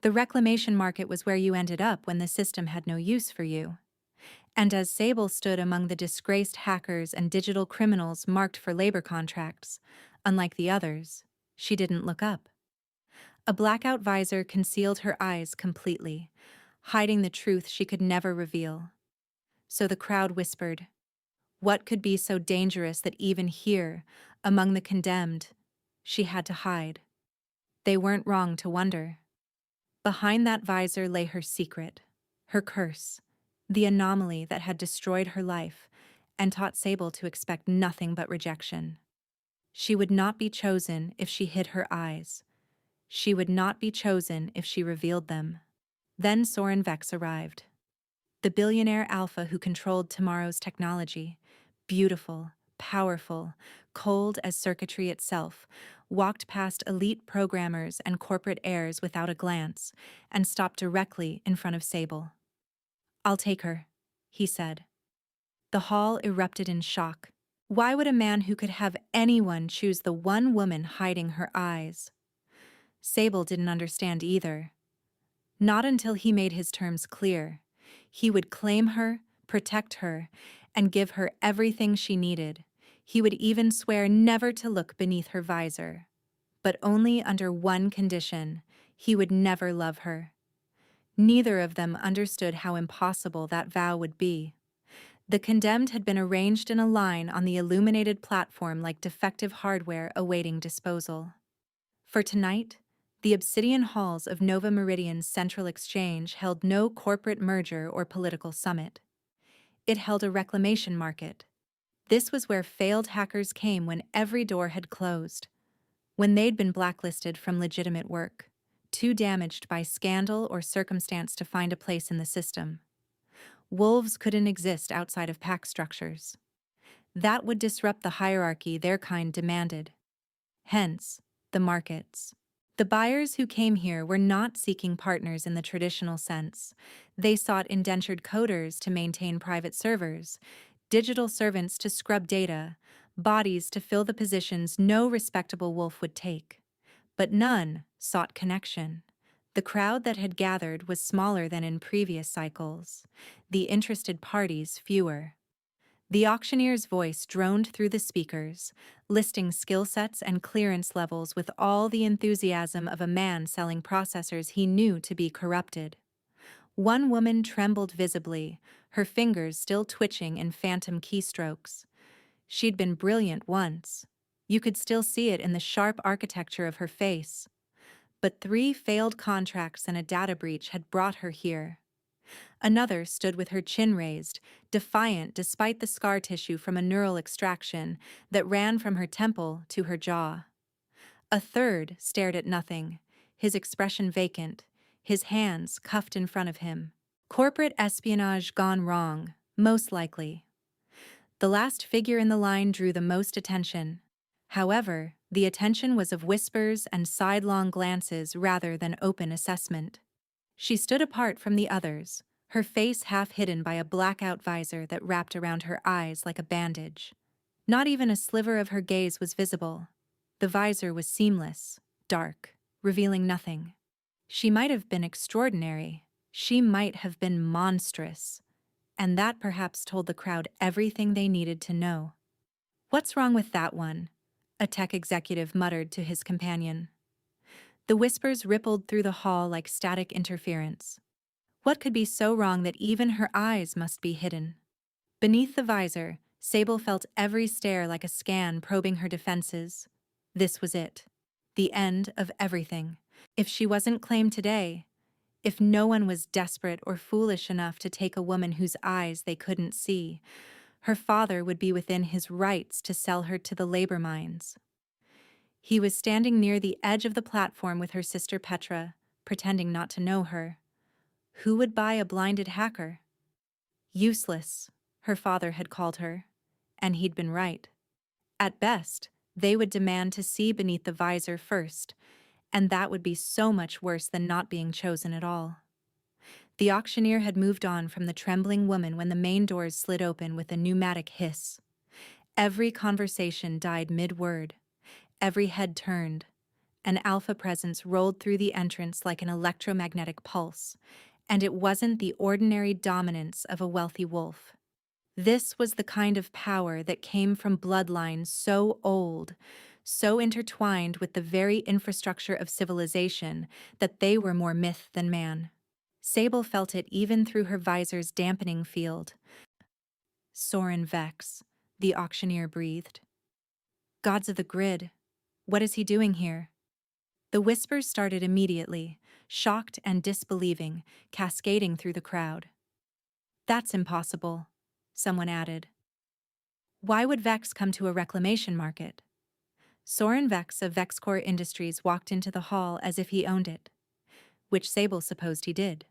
The reclamation market was where you ended up when the system had no use for you. And as Sable stood among the disgraced hackers and digital criminals marked for labor contracts, unlike the others, she didn't look up. A blackout visor concealed her eyes completely, hiding the truth she could never reveal. So the crowd whispered, "What could be so dangerous that even here, among the condemned, she had to hide?" They weren't wrong to wonder. Behind that visor lay her secret, her curse, the anomaly that had destroyed her life and taught Sable to expect nothing but rejection. She would not be chosen if she hid her eyes. She would not be chosen if she revealed them. Then Soren Vex arrived. The billionaire alpha who controlled tomorrow's technology, beautiful, powerful, cold as circuitry itself, walked past elite programmers and corporate heirs without a glance and stopped directly in front of Sable. "I'll take her," he said. The hall erupted in shock. Why would a man who could have anyone choose the one woman hiding her eyes? Sable didn't understand either. Not until he made his terms clear. He would claim her, protect her, and give her everything she needed. He would even swear never to look beneath her visor. But only under one condition: he would never love her. Neither of them understood how impossible that vow would be. The condemned had been arranged in a line on the illuminated platform like defective hardware awaiting disposal. For tonight, the obsidian halls of Nova Meridian's Central Exchange held no corporate merger or political summit. It held a reclamation market. This was where failed hackers came when every door had closed, when they'd been blacklisted from legitimate work, too damaged by scandal or circumstance to find a place in the system. Wolves couldn't exist outside of pack structures. That would disrupt the hierarchy their kind demanded. Hence, the markets. The buyers who came here were not seeking partners in the traditional sense. They sought indentured coders to maintain private servers, digital servants to scrub data, bodies to fill the positions no respectable wolf would take. But none sought connection. The crowd that had gathered was smaller than in previous cycles, the interested parties fewer. The auctioneer's voice droned through the speakers, listing skill sets and clearance levels with all the enthusiasm of a man selling processors he knew to be corrupted. One woman trembled visibly, her fingers still twitching in phantom keystrokes. She'd been brilliant once. You could still see it in the sharp architecture of her face. But 3 failed contracts and a data breach had brought her here. Another stood with her chin raised, defiant despite the scar tissue from a neural extraction that ran from her temple to her jaw. A third stared at nothing, his expression vacant, his hands cuffed in front of him. Corporate espionage gone wrong, most likely. The last figure in the line drew the most attention. However, the attention was of whispers and sidelong glances rather than open assessment. She stood apart from the others, her face half hidden by a blackout visor that wrapped around her eyes like a bandage. Not even a sliver of her gaze was visible. The visor was seamless, dark, revealing nothing. She might have been extraordinary. She might have been monstrous. And that perhaps told the crowd everything they needed to know. "What's wrong with that one?" a tech executive muttered to his companion. The whispers rippled through the hall like static interference. What could be so wrong that even her eyes must be hidden? Beneath the visor, Sable felt every stare like a scan probing her defenses. This was it. The end of everything. If she wasn't claimed today, if no one was desperate or foolish enough to take a woman whose eyes they couldn't see, her father would be within his rights to sell her to the labor mines. He was standing near the edge of the platform with her sister Petra, pretending not to know her. Who would buy a blinded hacker? Useless, her father had called her, and he'd been right. At best, they would demand to see beneath the visor first, and that would be so much worse than not being chosen at all. The auctioneer had moved on from the trembling woman when the main doors slid open with a pneumatic hiss. Every conversation died mid-word. Every head turned. An alpha presence rolled through the entrance like an electromagnetic pulse, and it wasn't the ordinary dominance of a wealthy wolf. This was the kind of power that came from bloodlines so old, so intertwined with the very infrastructure of civilization that they were more myth than man. Sable felt it even through her visor's dampening field. Soren Vex, the auctioneer breathed. Gods of the grid, what is he doing here? The whispers started immediately, shocked and disbelieving, cascading through the crowd. That's impossible, someone added. Why would Vex come to a reclamation market? Soren Vex of Vexcore Industries walked into the hall as if he owned it, which Sable supposed he did.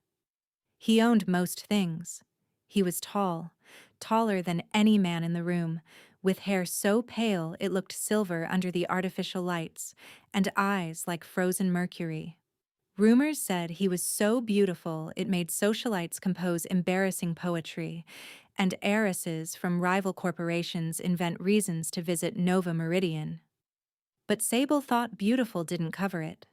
He owned most things. He was tall, taller than any man in the room, with hair so pale it looked silver under the artificial lights, and eyes like frozen mercury. Rumors said he was so beautiful it made socialites compose embarrassing poetry, and heiresses from rival corporations invent reasons to visit Nova Meridian. But Sable thought beautiful didn't cover it.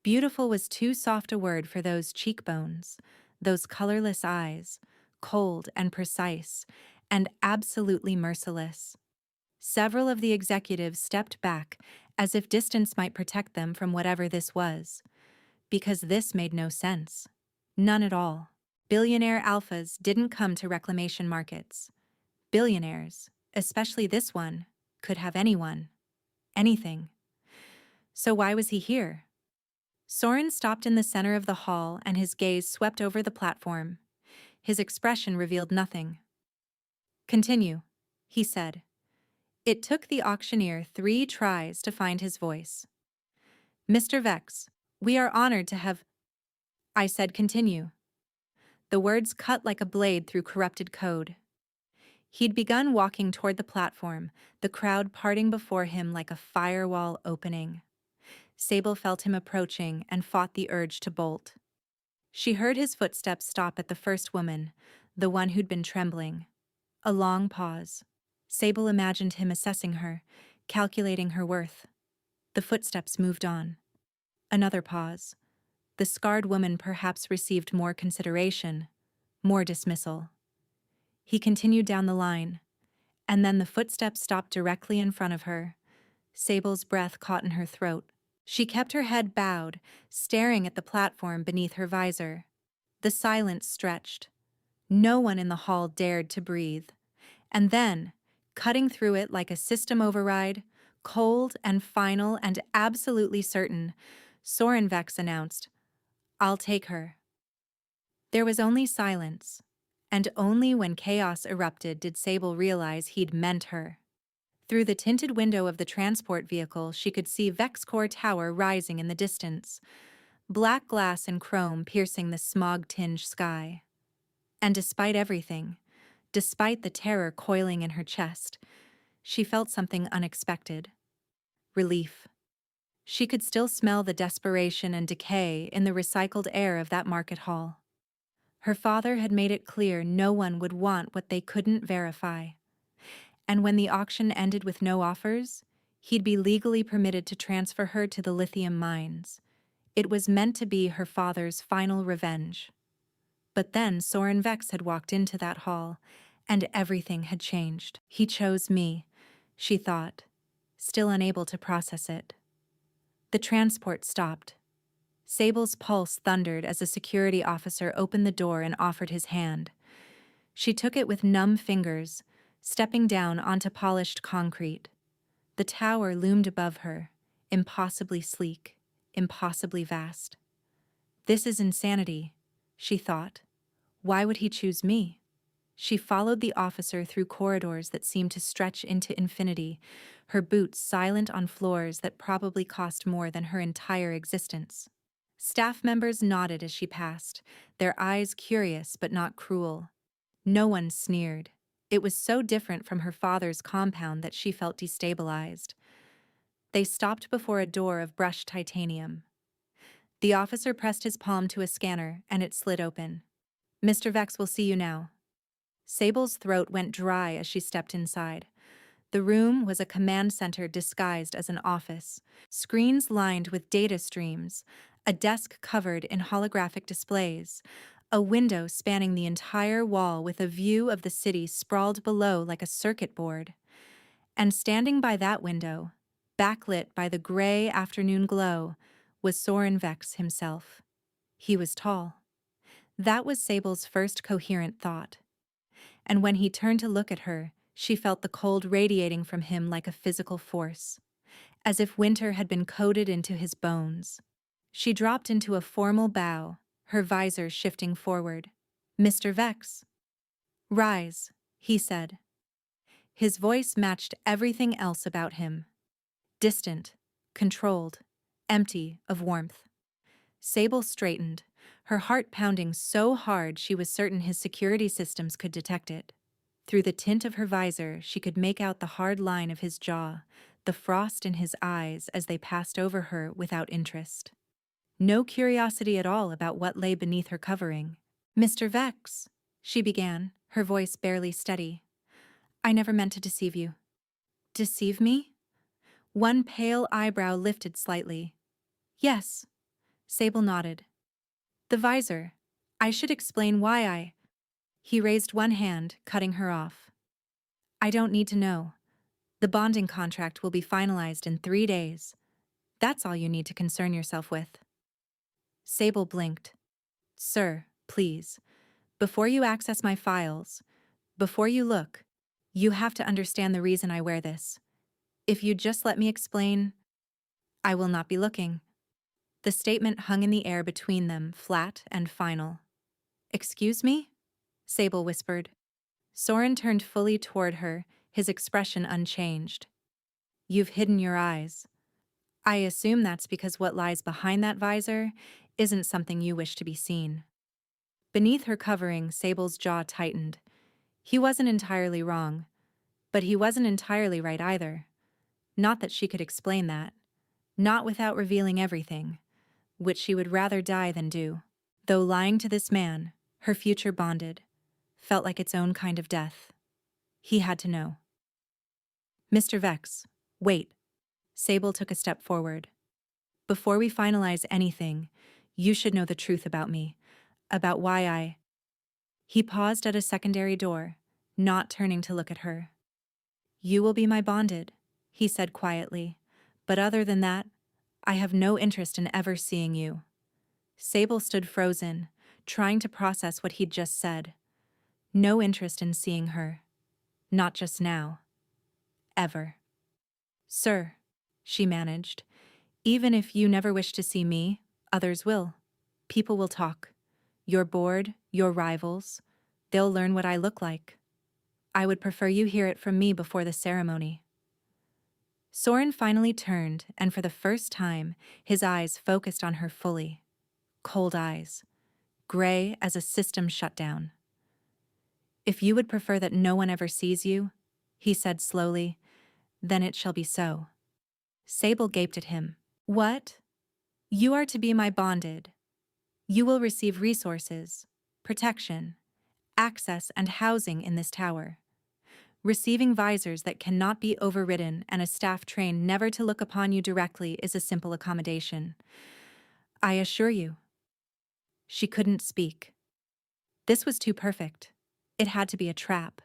Beautiful was too soft a word for those cheekbones, those colorless eyes, cold and precise, and absolutely merciless. Several of the executives stepped back as if distance might protect them from whatever this was, because this made no sense. None at all. Billionaire alphas didn't come to reclamation markets. Billionaires, especially this one, could have anyone, anything. So why was he here? Soren stopped in the center of the hall and his gaze swept over the platform. His expression revealed nothing. Continue, he said. It took the auctioneer 3 tries to find his voice. Mr. Vex, we are honored to have... I said continue. The words cut like a blade through corrupted code. He'd begun walking toward the platform, the crowd parting before him like a firewall opening. Sable felt him approaching and fought the urge to bolt. She heard his footsteps stop at the first woman, the one who'd been trembling. A long pause. Sable imagined him assessing her, calculating her worth. The footsteps moved on. Another pause. The scarred woman perhaps received more consideration, more dismissal. He continued down the line, and then the footsteps stopped directly in front of her. Sable's breath caught in her throat. She kept her head bowed, staring at the platform beneath her visor. The silence stretched. No one in the hall dared to breathe. And then, cutting through it like a system override, cold and final and absolutely certain, Soren Vex announced, I'll take her. There was only silence, and only when chaos erupted did Sable realize he'd meant her. Through the tinted window of the transport vehicle, she could see Vexcore Tower rising in the distance, black glass and chrome piercing the smog-tinged sky. And despite everything, despite the terror coiling in her chest, she felt something unexpected. Relief. She could still smell the desperation and decay in the recycled air of that market hall. Her father had made it clear no one would want what they couldn't verify. And when the auction ended with no offers, he'd be legally permitted to transfer her to the lithium mines. It was meant to be her father's final revenge. But then Soren Vex had walked into that hall, and everything had changed. He chose me, she thought, still unable to process it. The transport stopped. Sable's pulse thundered as a security officer opened the door and offered his hand. She took it with numb fingers, stepping down onto polished concrete. The tower loomed above her, impossibly sleek, impossibly vast. This is insanity, she thought. Why would he choose me? She followed the officer through corridors that seemed to stretch into infinity, her boots silent on floors that probably cost more than her entire existence. Staff members nodded as she passed, their eyes curious but not cruel. No one sneered. It was so different from her father's compound that she felt destabilized. They stopped before a door of brushed titanium. The officer pressed his palm to a scanner, and it slid open. Mr. Vex will see you now. Sable's throat went dry as she stepped inside. The room was a command center disguised as an office, screens lined with data streams, a desk covered in holographic displays, a window spanning the entire wall with a view of the city sprawled below like a circuit board. And standing by that window, backlit by the gray afternoon glow, was Soren Vex himself. He was tall. That was Sable's first coherent thought. And when he turned to look at her, she felt the cold radiating from him like a physical force, as if winter had been coded into his bones. She dropped into a formal bow, her visor shifting forward. "Mr. Vex." "Rise," he said. His voice matched everything else about him. Distant, controlled, empty of warmth. Sable straightened, her heart pounding so hard she was certain his security systems could detect it. Through the tint of her visor, she could make out the hard line of his jaw, the frost in his eyes as they passed over her without interest. No curiosity at all about what lay beneath her covering. "Mr. Vex," she began, her voice barely steady. "I never meant to deceive you." "Deceive me?" One pale eyebrow lifted slightly. "Yes." Sable nodded. "The visor. I should explain why I—" He raised one hand, cutting her off. "I don't need to know. The bonding contract will be finalized in 3 days. That's all you need to concern yourself with." Sable blinked. "Sir, please. Before you access my files, before you look, you have to understand the reason I wear this. If you'd just let me explain, I will not be looking." The statement hung in the air between them, flat and final. "Excuse me?" Sable whispered. Soren turned fully toward her, his expression unchanged. "You've hidden your eyes. I assume that's because what lies behind that visor isn't something you wish to be seen." Beneath her covering, Sable's jaw tightened. He wasn't entirely wrong, but he wasn't entirely right either. Not that she could explain that. Not without revealing everything, which she would rather die than do. Though lying to this man, her future bonded, felt like its own kind of death. He had to know. "Mr. Vex, wait." Sable took a step forward. "Before we finalize anything, you should know the truth about me, about why I—" He paused at a secondary door, not turning to look at her. "You will be my bonded," he said quietly, "but other than that, I have no interest in ever seeing you." Sable stood frozen, trying to process what he'd just said. No interest in seeing her. Not just now. Ever. "Sir," she managed, "even if you never wish to see me, others will. People will talk. Your board, your rivals. They'll learn what I look like. I would prefer you hear it from me before the ceremony." Soren finally turned, and for the first time, his eyes focused on her fully. Cold eyes. Gray as a system shutdown. "If you would prefer that no one ever sees you," he said slowly, "then it shall be so." Sable gaped at him. "What?" "You are to be my bonded. You will receive resources, protection, access and housing in this tower. Receiving visors that cannot be overridden and a staff trained never to look upon you directly is a simple accommodation. I assure you." She couldn't speak. This was too perfect. It had to be a trap.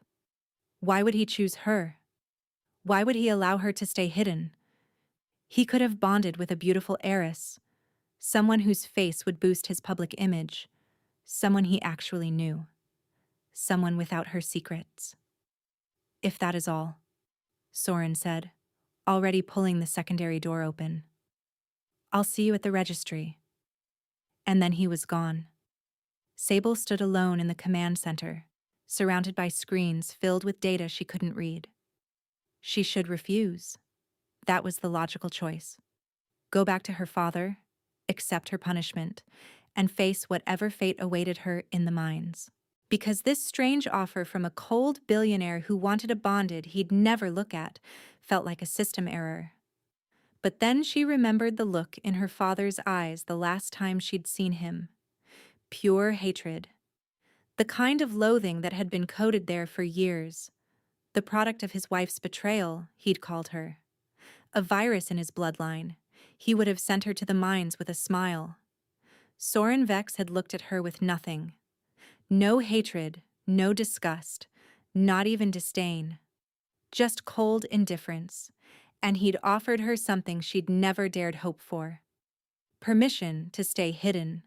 Why would he choose her? Why would he allow her to stay hidden? He could have bonded with a beautiful heiress, someone whose face would boost his public image, someone he actually knew, someone without her secrets. "If that is all," Soren said, already pulling the secondary door open. "I'll see you at the registry." And then he was gone. Sable stood alone in the command center, surrounded by screens filled with data she couldn't read. She should refuse. That was the logical choice. Go back to her father, accept her punishment, and face whatever fate awaited her in the mines. Because this strange offer from a cold billionaire who wanted a bonded he'd never look at felt like a system error. But then she remembered the look in her father's eyes the last time she'd seen him. Pure hatred. The kind of loathing that had been coded there for years. The product of his wife's betrayal, he'd called her. A virus in his bloodline. He would have sent her to the mines with a smile. Soren Vex had looked at her with nothing. No hatred, no disgust, not even disdain. Just cold indifference. And he'd offered her something she'd never dared hope for. Permission to stay hidden.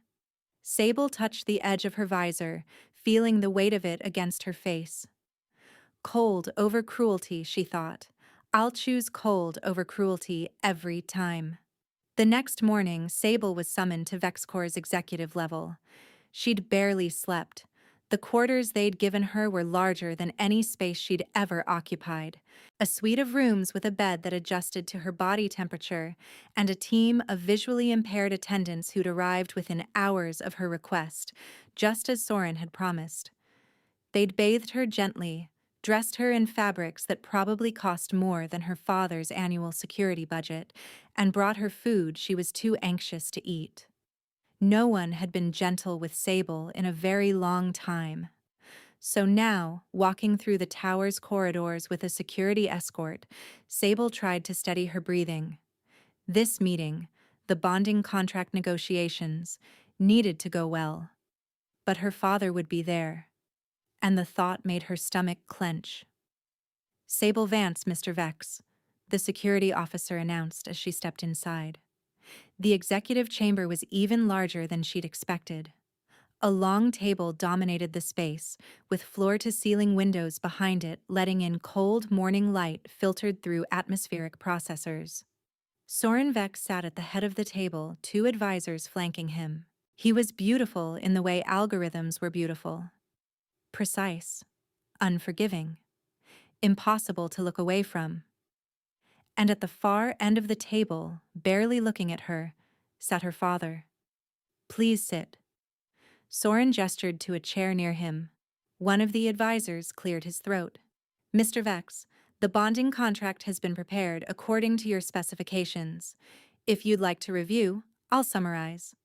Sable touched the edge of her visor, feeling the weight of it against her face. Cold over cruelty, she thought. I'll choose cold over cruelty every time. The next morning, Sable was summoned to VexCorp's executive level. She'd barely slept. The quarters they'd given her were larger than any space she'd ever occupied. A suite of rooms with a bed that adjusted to her body temperature, and a team of visually impaired attendants who'd arrived within hours of her request, just as Soren had promised. They'd bathed her gently, dressed her in fabrics that probably cost more than her father's annual security budget, and brought her food she was too anxious to eat. No one had been gentle with Sable in a very long time. So now, walking through the tower's corridors with a security escort, Sable tried to steady her breathing. This meeting, the bonding contract negotiations, needed to go well. But her father would be there, and the thought made her stomach clench. "Sable Vance, Mr. Vex," the security officer announced as she stepped inside. The executive chamber was even larger than she'd expected. A long table dominated the space, with floor-to-ceiling windows behind it letting in cold morning light filtered through atmospheric processors. Soren Vex sat at the head of the table, two advisors flanking him. He was beautiful in the way algorithms were beautiful. Precise, unforgiving, impossible to look away from. And at the far end of the table, barely looking at her, sat her father. "Please sit." Soren gestured to a chair near him. One of the advisors cleared his throat. "Mr. Vex, the bonding contract has been prepared according to your specifications. If you'd like to review, I'll summarize."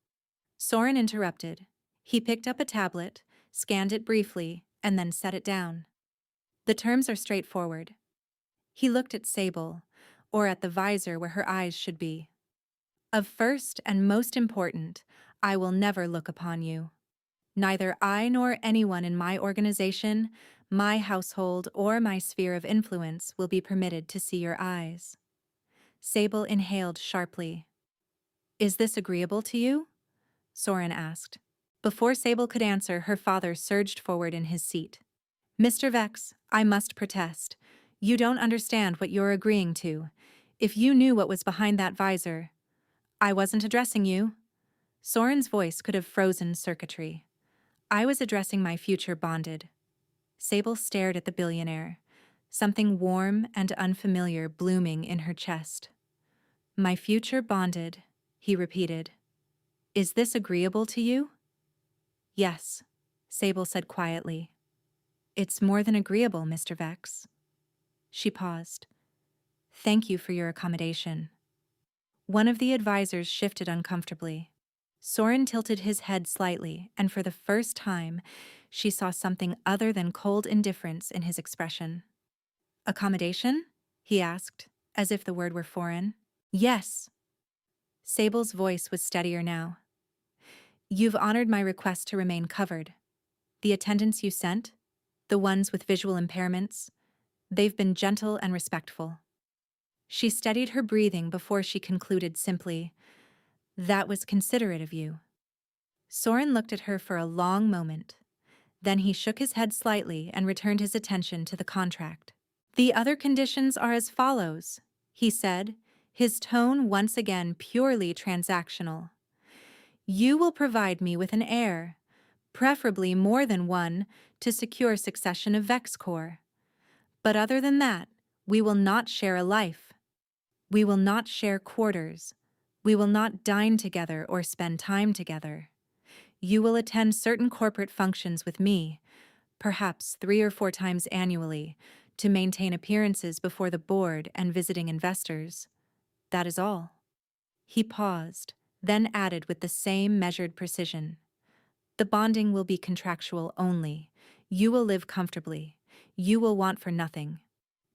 Soren interrupted. He picked up a tablet, scanned it briefly, and then set it down. "The terms are straightforward." He looked at Sable, or at the visor where her eyes should be. "Of first and most important, I will never look upon you. Neither I nor anyone in my organization, my household, or my sphere of influence will be permitted to see your eyes." Sable inhaled sharply. "Is this agreeable to you?" Soren asked. Before Sable could answer, her father surged forward in his seat. "Mr. Vex, I must protest. You don't understand what you're agreeing to. If you knew what was behind that visor—" "I wasn't addressing you." Soren's voice could have frozen circuitry. "I was addressing my future bonded." Sable stared at the billionaire, something warm and unfamiliar blooming in her chest. "My future bonded," he repeated. "Is this agreeable to you?" "Yes," Sable said quietly. "It's more than agreeable, Mr. Vex." She paused. "Thank you for your accommodation." One of the advisors shifted uncomfortably. Soren tilted his head slightly, and for the first time, she saw something other than cold indifference in his expression. "Accommodation?" he asked, as if the word were foreign. "Yes." Sable's voice was steadier now. "You've honored my request to remain covered. The attendants you sent, the ones with visual impairments, they've been gentle and respectful." She steadied her breathing before she concluded simply, "That was considerate of you." Soren looked at her for a long moment. Then he shook his head slightly and returned his attention to the contract. "The other conditions are as follows," he said, his tone once again purely transactional. "You will provide me with an heir, preferably more than one, to secure succession of VexCorp. But other than that, we will not share a life. We will not share quarters. We will not dine together or spend time together. You will attend certain corporate functions with me, perhaps 3 or 4 times annually, to maintain appearances before the board and visiting investors. That is all." He paused, then added with the same measured precision, "The bonding will be contractual only. You will live comfortably. You will want for nothing.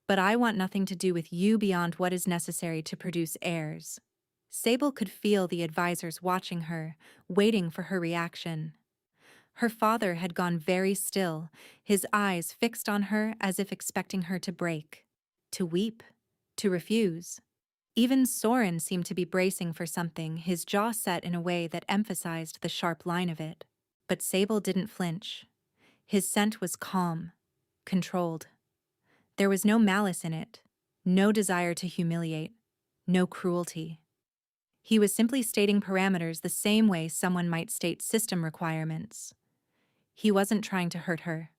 But I want nothing to do with you beyond what is necessary to produce heirs. Sable could feel the advisors watching her, waiting for her reaction. Her father had gone very still, his eyes fixed on her as if expecting her to break, to weep, to refuse. Even Soren seemed to be bracing for something, his jaw set in a way that emphasized the sharp line of it. But Sable didn't flinch. His scent was calm, controlled. There was no malice in it, no desire to humiliate, no cruelty. He was simply stating parameters the same way someone might state system requirements. He wasn't trying to hurt her.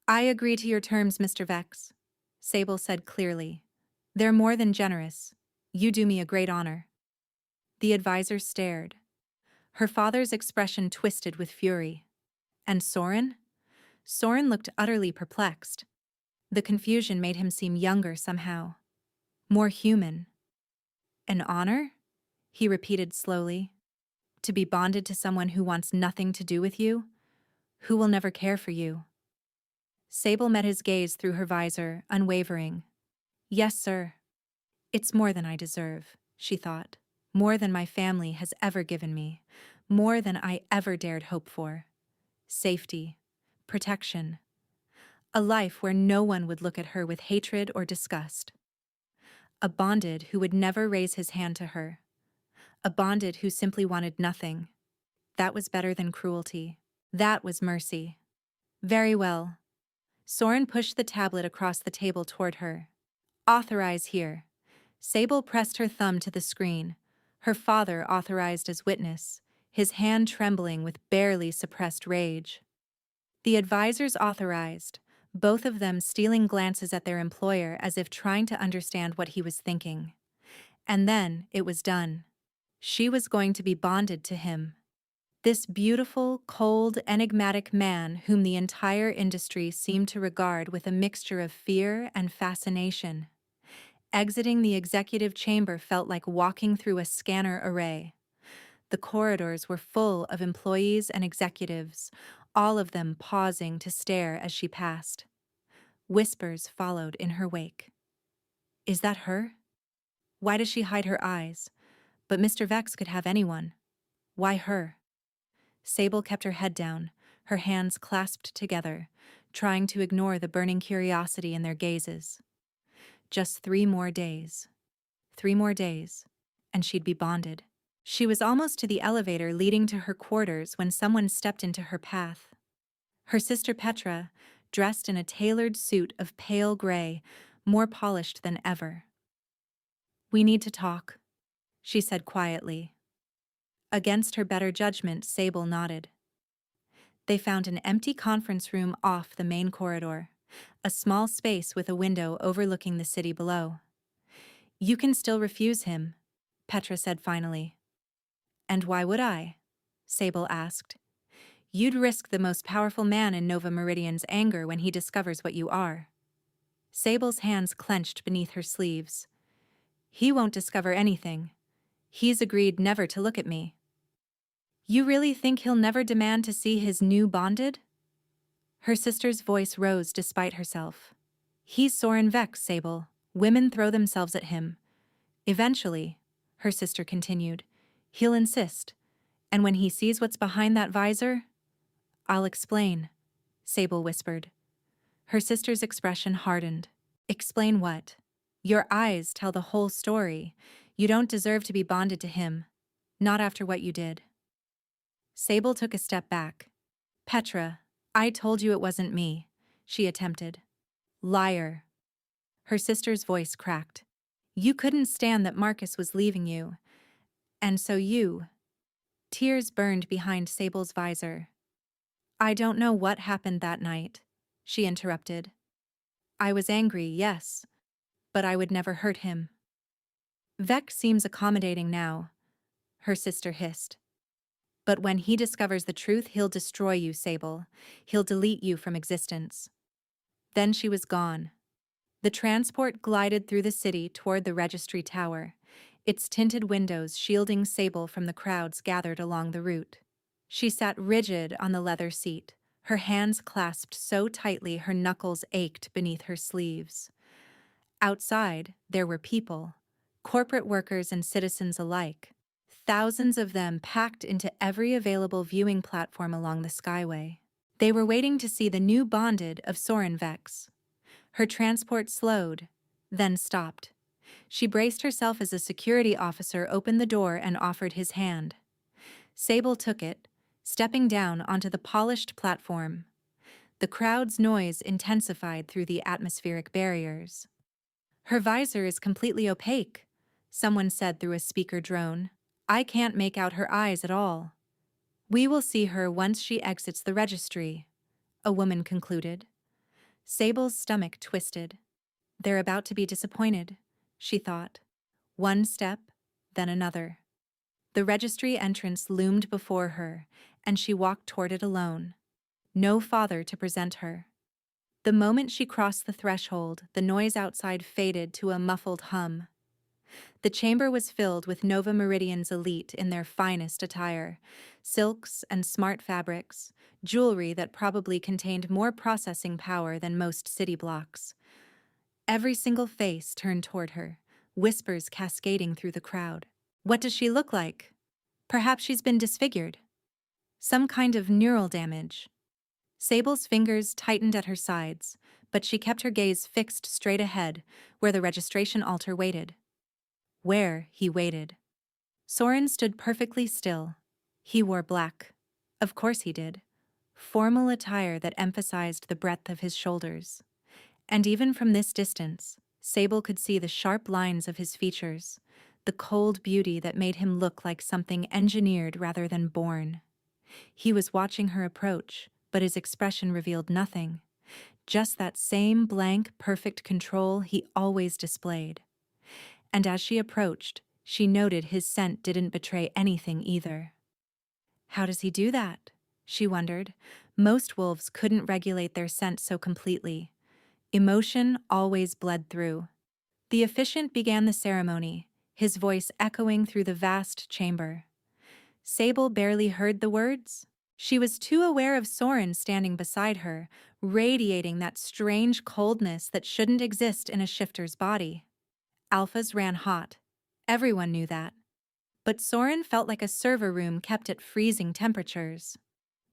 I agree to your terms, Mr. Vex, Sable said clearly. They're more than generous. You do me a great honor. The advisor stared. Her father's expression twisted with fury. And Soren? Soren looked utterly perplexed. The confusion made him seem younger somehow. More human. An honor? He repeated slowly. To be bonded to someone who wants nothing to do with you? Who will never care for you? Sable met his gaze through her visor, unwavering. Yes, sir. It's more than I deserve, she thought. More than my family has ever given me. More than I ever dared hope for. Safety. Protection. A life where no one would look at her with hatred or disgust. A bonded who would never raise his hand to her. A bonded who simply wanted nothing. That was better than cruelty. That was mercy. Very well. Soren pushed the tablet across the table toward her. Authorize here. Sable pressed her thumb to the screen. Her father authorized as witness, his hand trembling with barely suppressed rage. The advisors authorized, both of them stealing glances at their employer as if trying to understand what he was thinking. And then it was done. She was going to be bonded to him. This beautiful, cold, enigmatic man whom the entire industry seemed to regard with a mixture of fear and fascination. Exiting the executive chamber felt like walking through a scanner array. The corridors were full of employees and executives, all of them pausing to stare as she passed. Whispers followed in her wake. Is that her? Why does she hide her eyes? But Mr. Vex could have anyone. Why her? Sable kept her head down, her hands clasped together, trying to ignore the burning curiosity in their gazes. Just 3 more days. 3 more days, and she'd be bonded. She was almost to the elevator leading to her quarters when someone stepped into her path. Her sister Petra, dressed in a tailored suit of pale gray, more polished than ever. We need to talk, she said quietly. Against her better judgment, Sable nodded. They found an empty conference room off the main corridor, a small space with a window overlooking the city below. You can still refuse him, Petra said finally. And why would I? Sable asked. You'd risk the most powerful man in Nova Meridian's anger when he discovers what you are. Sable's hands clenched beneath her sleeves. He won't discover anything. He's agreed never to look at me. You really think he'll never demand to see his new bonded? Her sister's voice rose despite herself. He's Soren Vex, Sable. Women throw themselves at him. Eventually, her sister continued, he'll insist. And when he sees what's behind that visor, I'll explain, Sable whispered. Her sister's expression hardened. Explain what? Your eyes tell the whole story. You don't deserve to be bonded to him. Not after what you did. Sable took a step back. Petra, I told you it wasn't me, she attempted. Liar. Her sister's voice cracked. You couldn't stand that Marcus was leaving you. And so you. Tears burned behind Sable's visor. I don't know what happened that night, she interrupted. I was angry, yes, but I would never hurt him. Vex seems accommodating now, her sister hissed. But when he discovers the truth, he'll destroy you, Sable. He'll delete you from existence. Then she was gone. The transport glided through the city toward the registry tower, its tinted windows shielding Sable from the crowds gathered along the route. She sat rigid on the leather seat, her hands clasped so tightly her knuckles ached beneath her sleeves. Outside, there were people, corporate workers and citizens alike, thousands of them packed into every available viewing platform along the skyway. They were waiting to see the new bonded of Soren Vex. Her transport slowed, then stopped. She braced herself as a security officer opened the door and offered his hand. Sable took it, stepping down onto the polished platform. The crowd's noise intensified through the atmospheric barriers. "Her visor is completely opaque," someone said through a speaker drone. "I can't make out her eyes at all." "We will see her once she exits the registry," a woman concluded. Sable's stomach twisted. They're about to be disappointed, she thought. One step, then another. The registry entrance loomed before her, and she walked toward it alone. No father to present her. The moment she crossed the threshold, the noise outside faded to a muffled hum. The chamber was filled with Nova Meridian's elite in their finest attire, silks and smart fabrics, jewelry that probably contained more processing power than most city blocks. Every single face turned toward her, whispers cascading through the crowd. What does she look like? Perhaps she's been disfigured. Some kind of neural damage. Sable's fingers tightened at her sides, but she kept her gaze fixed straight ahead, where the registration altar waited. Where he waited. Soren stood perfectly still. He wore black. Of course he did. Formal attire that emphasized the breadth of his shoulders. And even from this distance, Sable could see the sharp lines of his features, the cold beauty that made him look like something engineered rather than born. He was watching her approach, but his expression revealed nothing. Just that same blank, perfect control he always displayed. And as she approached, she noted his scent didn't betray anything either. How does he do that? She wondered. Most wolves couldn't regulate their scent so completely. Emotion always bled through. The officiant began the ceremony, his voice echoing through the vast chamber. Sable barely heard the words. She was too aware of Soren standing beside her, radiating that strange coldness that shouldn't exist in a shifter's body. Alphas ran hot. Everyone knew that. But Soren felt like a server room kept at freezing temperatures.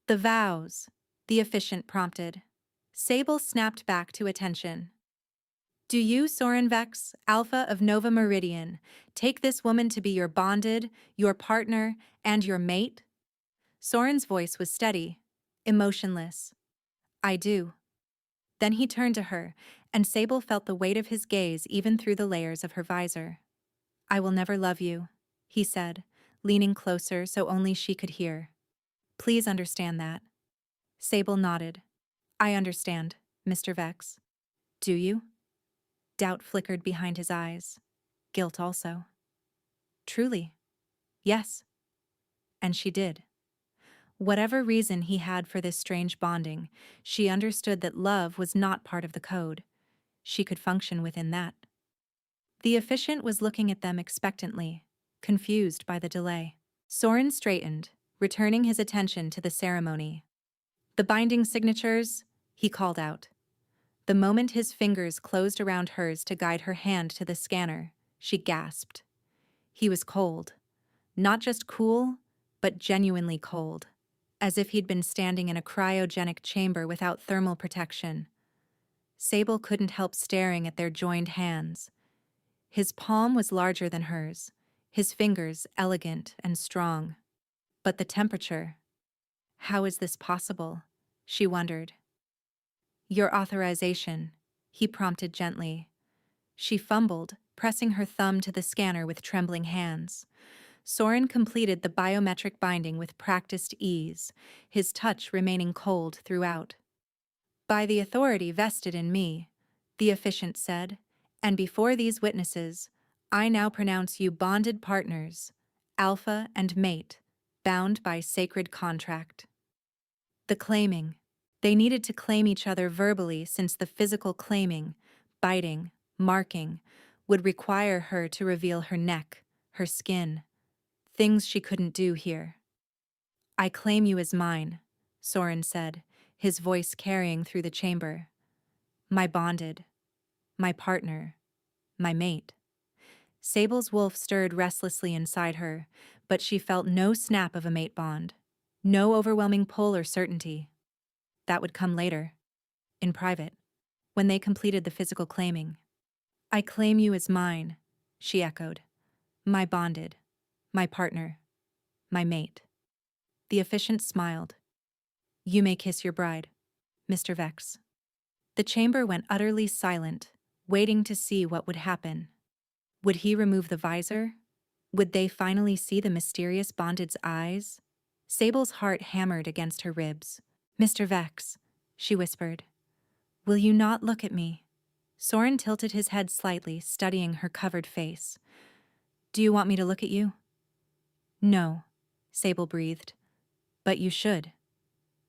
"The vows," the officiant prompted. Sable snapped back to attention. "Do you, Soren Vex, Alpha of Nova Meridian, take this woman to be your bonded, your partner, and your mate?" Soren's voice was steady, emotionless. "I do." Then he turned to her, and Sable felt the weight of his gaze even through the layers of her visor. "I will never love you," he said, leaning closer so only she could hear. "Please understand that." Sable nodded. "I understand, Mr. Vex." "Do you?" Doubt flickered behind his eyes. Guilt also. "Truly. Yes." And she did. Whatever reason he had for this strange bonding, she understood that love was not part of the code. She could function within that. The officiant was looking at them expectantly, confused by the delay. Soren straightened, returning his attention to the ceremony. "The binding signatures," he called out. The moment his fingers closed around hers to guide her hand to the scanner, she gasped. He was cold. Not just cool, but genuinely cold. As if he'd been standing in a cryogenic chamber without thermal protection. Sable couldn't help staring at their joined hands. His palm was larger than hers, his fingers elegant and strong. But the temperature. How is this possible? She wondered. "Your authorization," he prompted gently. She fumbled, pressing her thumb to the scanner with trembling hands. Soren completed the biometric binding with practiced ease, his touch remaining cold throughout. "By the authority vested in me," the officiant said, "and before these witnesses, I now pronounce you bonded partners, alpha and mate, bound by sacred contract." The claiming. They needed to claim each other verbally since the physical claiming, biting, marking, would require her to reveal her neck, her skin. Things she couldn't do here. "I claim you as mine," Soren said, his voice carrying through the chamber. "My bonded. My partner. my mate. Sable's wolf stirred restlessly inside her, but she felt no snap of a mate bond. No overwhelming pull or certainty. That would come later. In private. When they completed the physical claiming. I claim you as mine, she echoed. My bonded. My partner. My mate. The officiant smiled. You may kiss your bride, Mr. Vex. The chamber went utterly silent, waiting to see what would happen. Would he remove the visor? Would they finally see the mysterious bonded's eyes? Sable's heart hammered against her ribs. Mr. Vex, she whispered. Will you not look at me? Soren tilted his head slightly, studying her covered face. Do you want me to look at you? No, Sable breathed. But you should.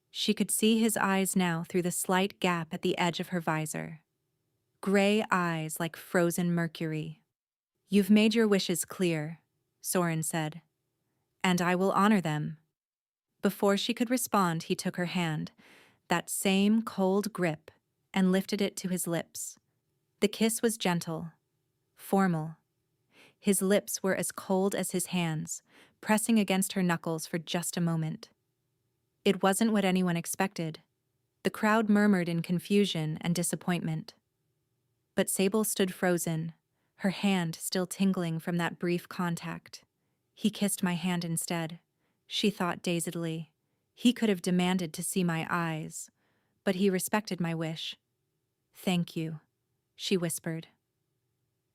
She could see his eyes now through the slight gap at the edge of her visor. Gray eyes like frozen mercury. You've made your wishes clear, Soren said. And I will honor them. Before she could respond, he took her hand, that same cold grip, and lifted it to his lips. The kiss was gentle, formal. His lips were as cold as his hands, pressing against her knuckles for just a moment. It wasn't what anyone expected. The crowd murmured in confusion and disappointment. But Sable stood frozen, her hand still tingling from that brief contact. He kissed my hand instead, she thought dazedly. He could have demanded to see my eyes, but he respected my wish. Thank you, she whispered.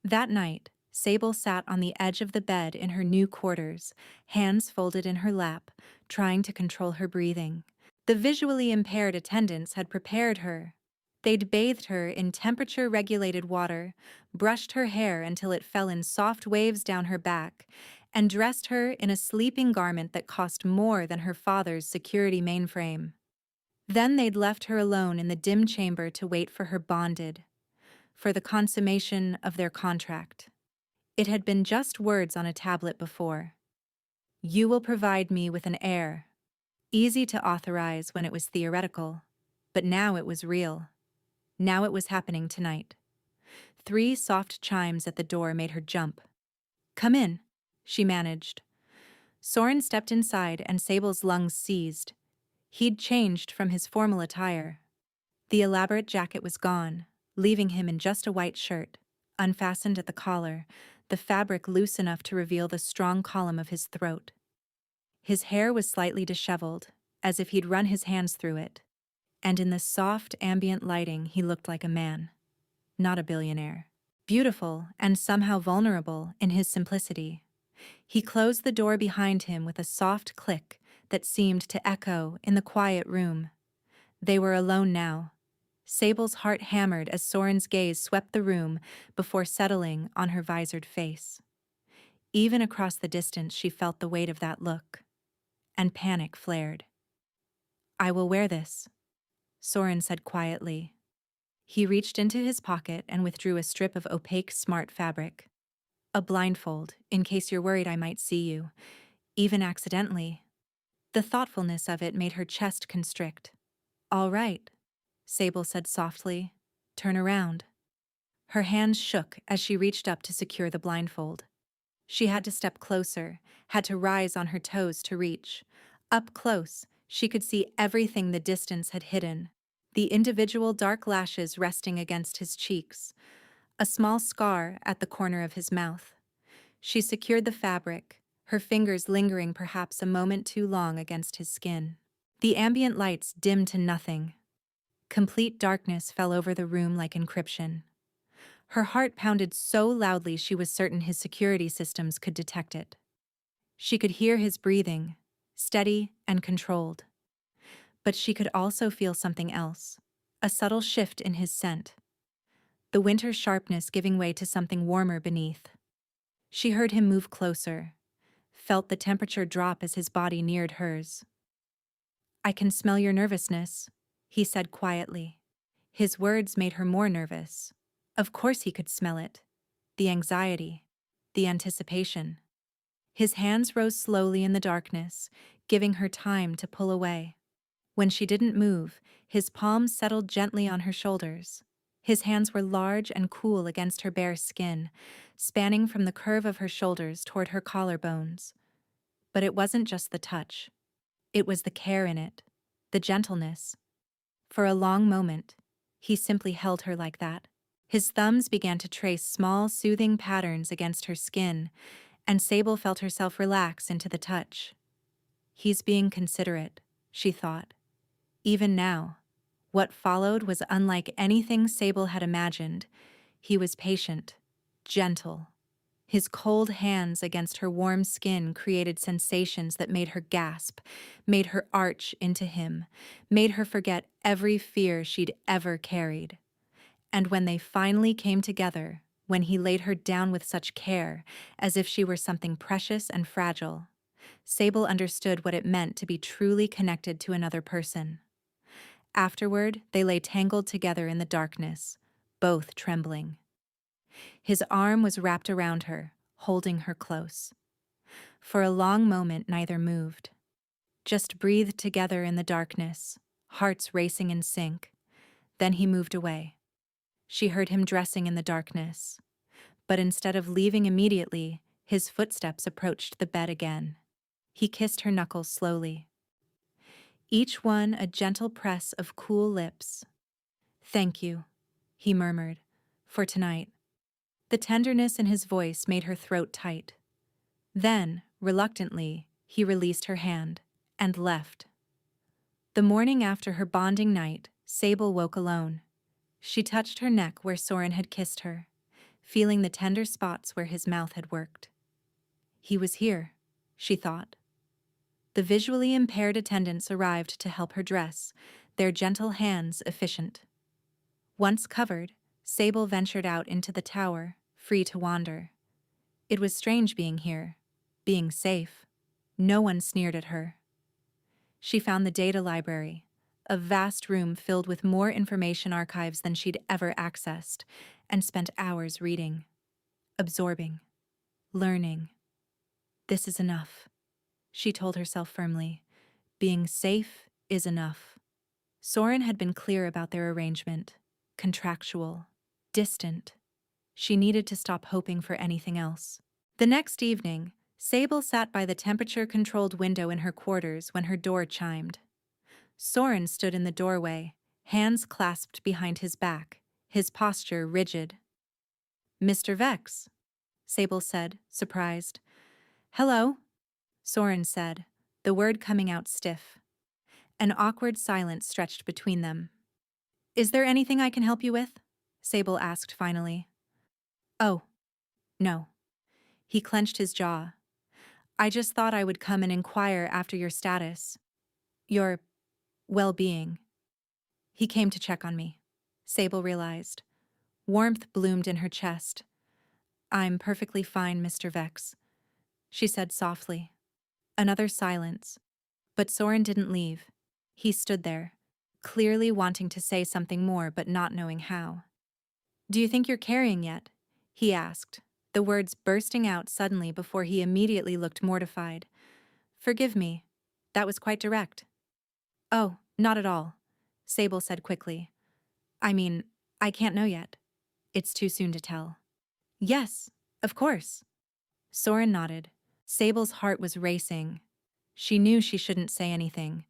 That night, Sable sat on the edge of the bed in her new quarters, hands folded in her lap, trying to control her breathing. The visually impaired attendants had prepared her. They'd bathed her in temperature-regulated water, brushed her hair until it fell in soft waves down her back, and dressed her in a sleeping garment that cost more than her father's security mainframe. Then they'd left her alone in the dim chamber to wait for her bonded, for the consummation of their contract. It had been just words on a tablet before. You will provide me with an heir. Easy to authorize when it was theoretical, but now it was real. Now it was happening tonight. 3 soft chimes at the door made her jump. Come in, she managed. Soren stepped inside and Sable's lungs seized. He'd changed from his formal attire. The elaborate jacket was gone, leaving him in just a white shirt, unfastened at the collar, the fabric loose enough to reveal the strong column of his throat. His hair was slightly disheveled, as if he'd run his hands through it, and in the soft ambient lighting he looked like a man, not a billionaire. Beautiful and somehow vulnerable in his simplicity. He closed the door behind him with a soft click that seemed to echo in the quiet room. They were alone now. Sable's heart hammered as Soren's gaze swept the room before settling on her visored face. Even across the distance she felt the weight of that look, and panic flared. I will wear this, Soren said quietly. He reached into his pocket and withdrew a strip of opaque smart fabric. A blindfold, in case you're worried I might see you, even accidentally. The thoughtfulness of it made her chest constrict. All right, Sable said softly. Turn around. Her hands shook as she reached up to secure the blindfold. She had to step closer, had to rise on her toes to reach. Up close, she could see everything the distance had hidden. The individual dark lashes resting against his cheeks, a small scar at the corner of his mouth. She secured the fabric, her fingers lingering perhaps a moment too long against his skin. The ambient lights dimmed to nothing. Complete darkness fell over the room like encryption. Her heart pounded so loudly she was certain his security systems could detect it. She could hear his breathing, steady and controlled. But she could also feel something else, a subtle shift in his scent. The winter sharpness giving way to something warmer beneath. She heard him move closer, felt the temperature drop as his body neared hers. I can smell your nervousness, he said quietly. His words made her more nervous. Of course he could smell it. The anxiety, the anticipation. His hands rose slowly in the darkness, giving her time to pull away. When she didn't move, his palms settled gently on her shoulders. His hands were large and cool against her bare skin, spanning from the curve of her shoulders toward her collarbones. But it wasn't just the touch. It was the care in it, the gentleness. For a long moment, he simply held her like that. His thumbs began to trace small, soothing patterns against her skin, and Sable felt herself relax into the touch. He's being considerate, she thought. Even now, what followed was unlike anything Sable had imagined. He was patient, gentle. His cold hands against her warm skin created sensations that made her gasp, made her arch into him, made her forget every fear she'd ever carried. And when they finally came together, when he laid her down with such care, as if she were something precious and fragile, Sable understood what it meant to be truly connected to another person. Afterward, they lay tangled together in the darkness, both trembling. His arm was wrapped around her, holding her close. For a long moment, neither moved. Just breathed together in the darkness, hearts racing in sync. Then he moved away. She heard him dressing in the darkness. But instead of leaving immediately, his footsteps approached the bed again. He kissed her knuckles slowly. Each one a gentle press of cool lips. "Thank you," he murmured, "for tonight." The tenderness in his voice made her throat tight. Then, reluctantly, he released her hand and left. The morning after her bonding night, Sable woke alone. She touched her neck where Soren had kissed her, feeling the tender spots where his mouth had worked. He was here, she thought. The visually impaired attendants arrived to help her dress, their gentle hands efficient. Once covered, Sable ventured out into the tower, free to wander. It was strange being here, being safe. No one sneered at her. She found the data library, a vast room filled with more information archives than she'd ever accessed, and spent hours reading, absorbing, learning. This is enough, she told herself firmly. Being safe is enough. Soren had been clear about their arrangement, contractual, distant. She needed to stop hoping for anything else. The next evening, Sable sat by the temperature-controlled window in her quarters when her door chimed. Soren stood in the doorway, hands clasped behind his back, his posture rigid. "Mr. Vex," Sable said, surprised. "Hello," Soren said, the word coming out stiff. An awkward silence stretched between them. "Is there anything I can help you with?" Sable asked finally. "Oh, no." He clenched his jaw. "I just thought I would come and inquire after your status. Your well-being." He came to check on me, Sable realized. Warmth bloomed in her chest. "I'm perfectly fine, Mr. Vex," she said softly. Another silence. But Soren didn't leave. He stood there, clearly wanting to say something more but not knowing how. "Do you think you're carrying yet?" he asked, the words bursting out suddenly before he immediately looked mortified. "Forgive me. That was quite direct." "Oh, not at all," Sable said quickly. "I mean, I can't know yet. It's too soon to tell." "Yes, of course." Soren nodded. Sable's heart was racing. She knew she shouldn't say anything.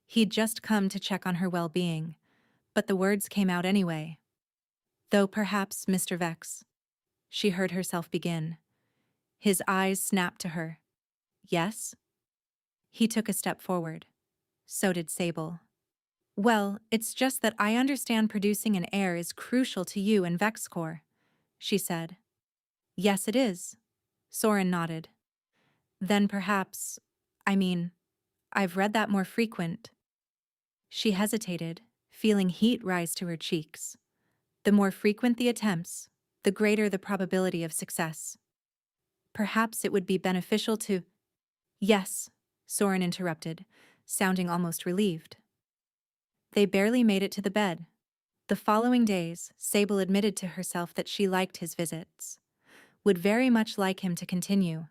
He'd just come to check on her well-being, but the words came out anyway. "Though perhaps, Mr. Vex," she heard herself begin. His eyes snapped to her. "Yes?" He took a step forward. So did Sable. "Well, it's just that I understand producing an heir is crucial to you and VexCorp," she said. "Yes, it is." Soren nodded. "Then perhaps, I've read that more frequent." She hesitated, feeling heat rise to her cheeks. The more frequent the attempts, the greater the probability of success. Perhaps it would be beneficial to— "Yes," Soren interrupted, sounding almost relieved. They barely made it to the bed. The following days, Sable admitted to herself that she liked his visits, would very much like him to continue,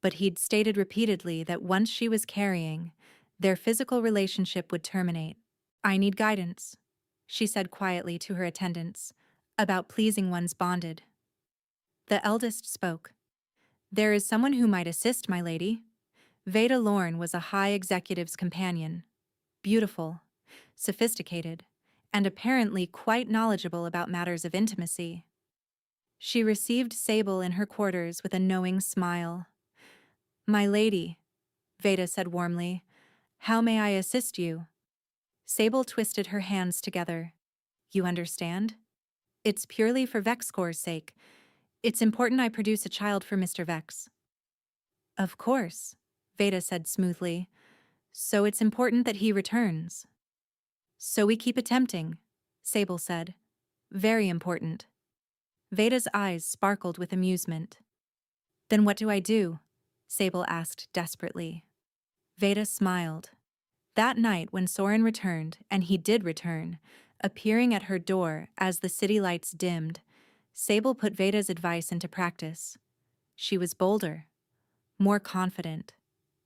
but he'd stated repeatedly that once she was carrying, their physical relationship would terminate. "I need guidance," she said quietly to her attendants, about pleasing one's bonded. The eldest spoke. There is someone who might assist, my lady. Veda Lorne was a high executive's companion. Beautiful, sophisticated, and apparently quite knowledgeable about matters of intimacy. She received Sable in her quarters with a knowing smile. My lady, Veda said warmly, how may I assist you? Sable twisted her hands together. You understand? It's purely for Vexcor's sake. It's important I produce a child for Mr. Vex. Of course, Veda said smoothly. So it's important that he returns. So we keep attempting, Sable said. Very important. Veda's eyes sparkled with amusement. Then what do I do? Sable asked desperately. Veda smiled. That night when Soren returned, and he did return, appearing at her door as the city lights dimmed, Sable put Veda's advice into practice. She was bolder, more confident.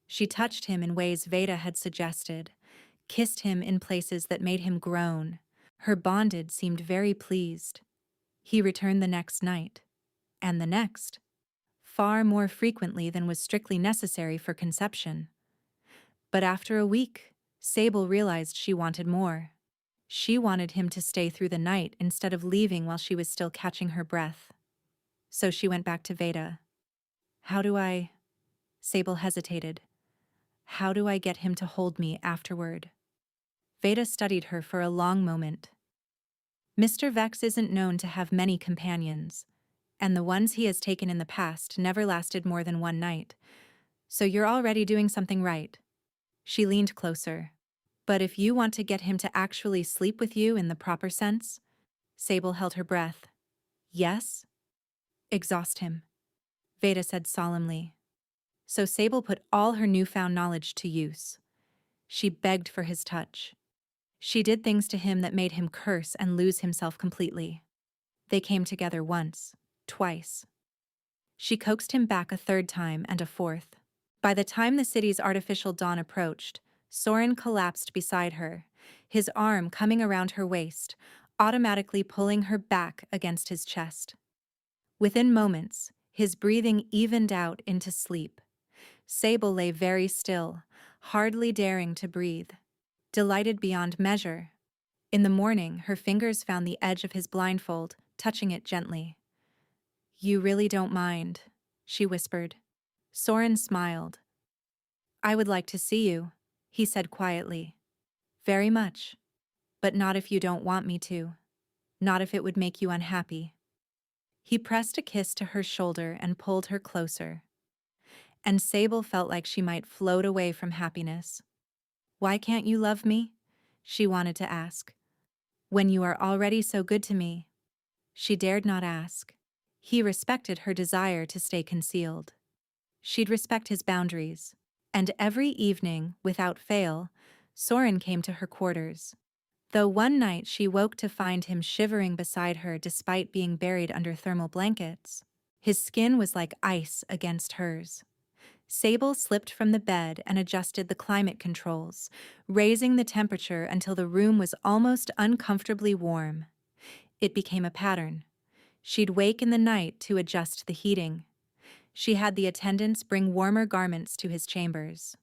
She touched him in ways Veda had suggested, kissed him in places that made him groan. Her bonded seemed very pleased. He returned the next night, and the next, far more frequently than was strictly necessary for conception. But after a week, Sable realized she wanted more. She wanted him to stay through the night instead of leaving while she was still catching her breath. So she went back to Veda. How do I... Sable hesitated. How do I get him to hold me afterward? Veda studied her for a long moment. Mr. Vex isn't known to have many companions, and the ones he has taken in the past never lasted more than one night. So you're already doing something right. She leaned closer. But if you want to get him to actually sleep with you in the proper sense, Sable held her breath. Yes? Exhaust him, Veda said solemnly. So Sable put all her newfound knowledge to use. She begged for his touch. She did things to him that made him curse and lose himself completely. They came together once, twice. She coaxed him back a third time and a fourth. By the time the city's artificial dawn approached, Soren collapsed beside her, his arm coming around her waist, automatically pulling her back against his chest. Within moments, his breathing evened out into sleep. Sable lay very still, hardly daring to breathe, delighted beyond measure. In the morning, her fingers found the edge of his blindfold, touching it gently. You really don't mind, she whispered. Soren smiled. I would like to see you, he said quietly. Very much. But not if you don't want me to. Not if it would make you unhappy. He pressed a kiss to her shoulder and pulled her closer. And Sable felt like she might float away from happiness. Why can't you love me? She wanted to ask. When you are already so good to me. She dared not ask. He respected her desire to stay concealed. She'd respect his boundaries. And every evening, without fail, Soren came to her quarters. Though one night she woke to find him shivering beside her despite being buried under thermal blankets. His skin was like ice against hers. Sable slipped from the bed and adjusted the climate controls, raising the temperature until the room was almost uncomfortably warm. It became a pattern. She'd wake in the night to adjust the heating. She had the attendants bring warmer garments to his chambers.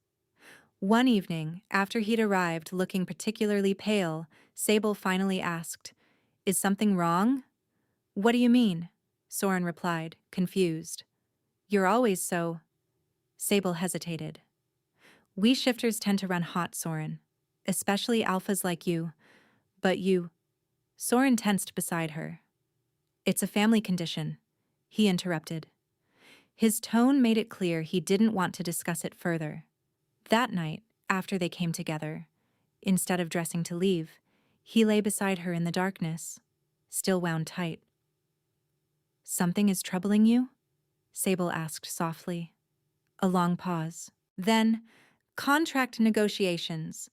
One evening, after he'd arrived looking particularly pale, Sable finally asked, Is something wrong? What do you mean? Soren replied, confused. You're always so... Sable hesitated. We shifters tend to run hot, Soren. Especially alphas like you. But you... Soren tensed beside her. It's a family condition, he interrupted. His tone made it clear he didn't want to discuss it further. That night, after they came together, instead of dressing to leave, he lay beside her in the darkness, still wound tight. Something is troubling you? Sable asked softly. A long pause. Then, contract negotiations.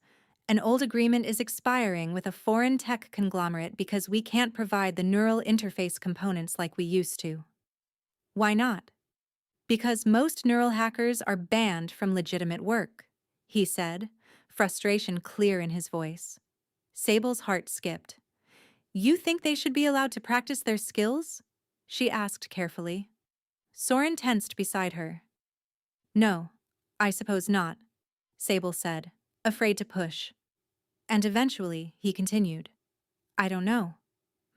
An old agreement is expiring with a foreign tech conglomerate because we can't provide the neural interface components like we used to. Why not? Because most neural hackers are banned from legitimate work, he said, frustration clear in his voice. Sable's heart skipped. You think they should be allowed to practice their skills? She asked carefully. Soren tensed beside her. No, I suppose not, Sable said, afraid to push. And eventually, he continued. I don't know.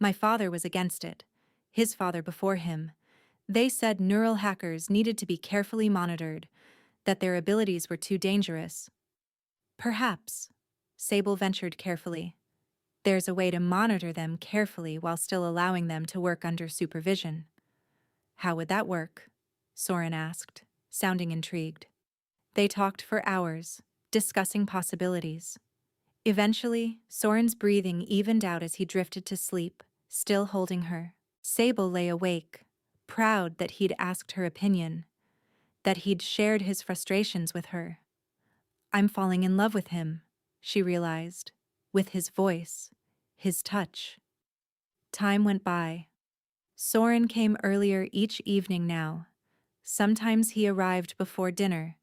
My father was against it. His father before him. They said neural hackers needed to be carefully monitored, that their abilities were too dangerous. Perhaps, Sable ventured carefully. There's a way to monitor them carefully while still allowing them to work under supervision. How would that work? Soren asked, sounding intrigued. They talked for hours, discussing possibilities. Eventually, Soren's breathing evened out as he drifted to sleep, still holding her. Sable lay awake, proud that he'd asked her opinion, that he'd shared his frustrations with her. I'm falling in love with him, she realized, with his voice, his touch. Time went by. Soren came earlier each evening now. Sometimes he arrived before dinner,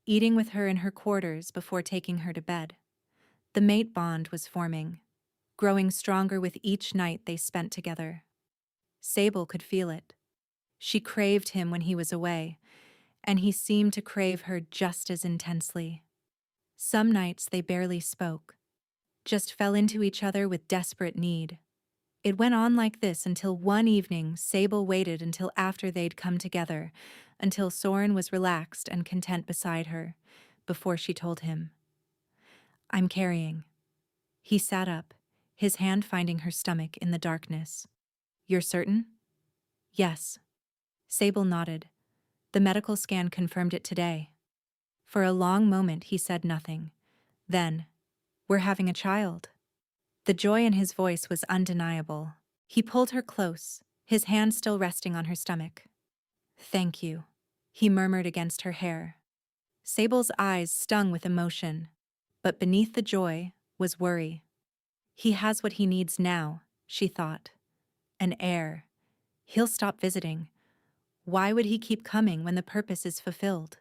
eating with her in her quarters before taking her to bed. The mate bond was forming, growing stronger with each night they spent together. Sable could feel it. She craved him when he was away, and he seemed to crave her just as intensely. Some nights they barely spoke, just fell into each other with desperate need. It went on like this until one evening Sable waited until after they'd come together, until Soren was relaxed and content beside her, before she told him. I'm carrying. He sat up, his hand finding her stomach in the darkness. You're certain? Yes. Sable nodded. The medical scan confirmed it today. For a long moment he said nothing. Then, we're having a child. The joy in his voice was undeniable. He pulled her close, his hand still resting on her stomach. Thank you, he murmured against her hair. Sable's eyes stung with emotion, but beneath the joy was worry. He has what he needs now, she thought. An heir. He'll stop visiting. Why would he keep coming when the purpose is fulfilled?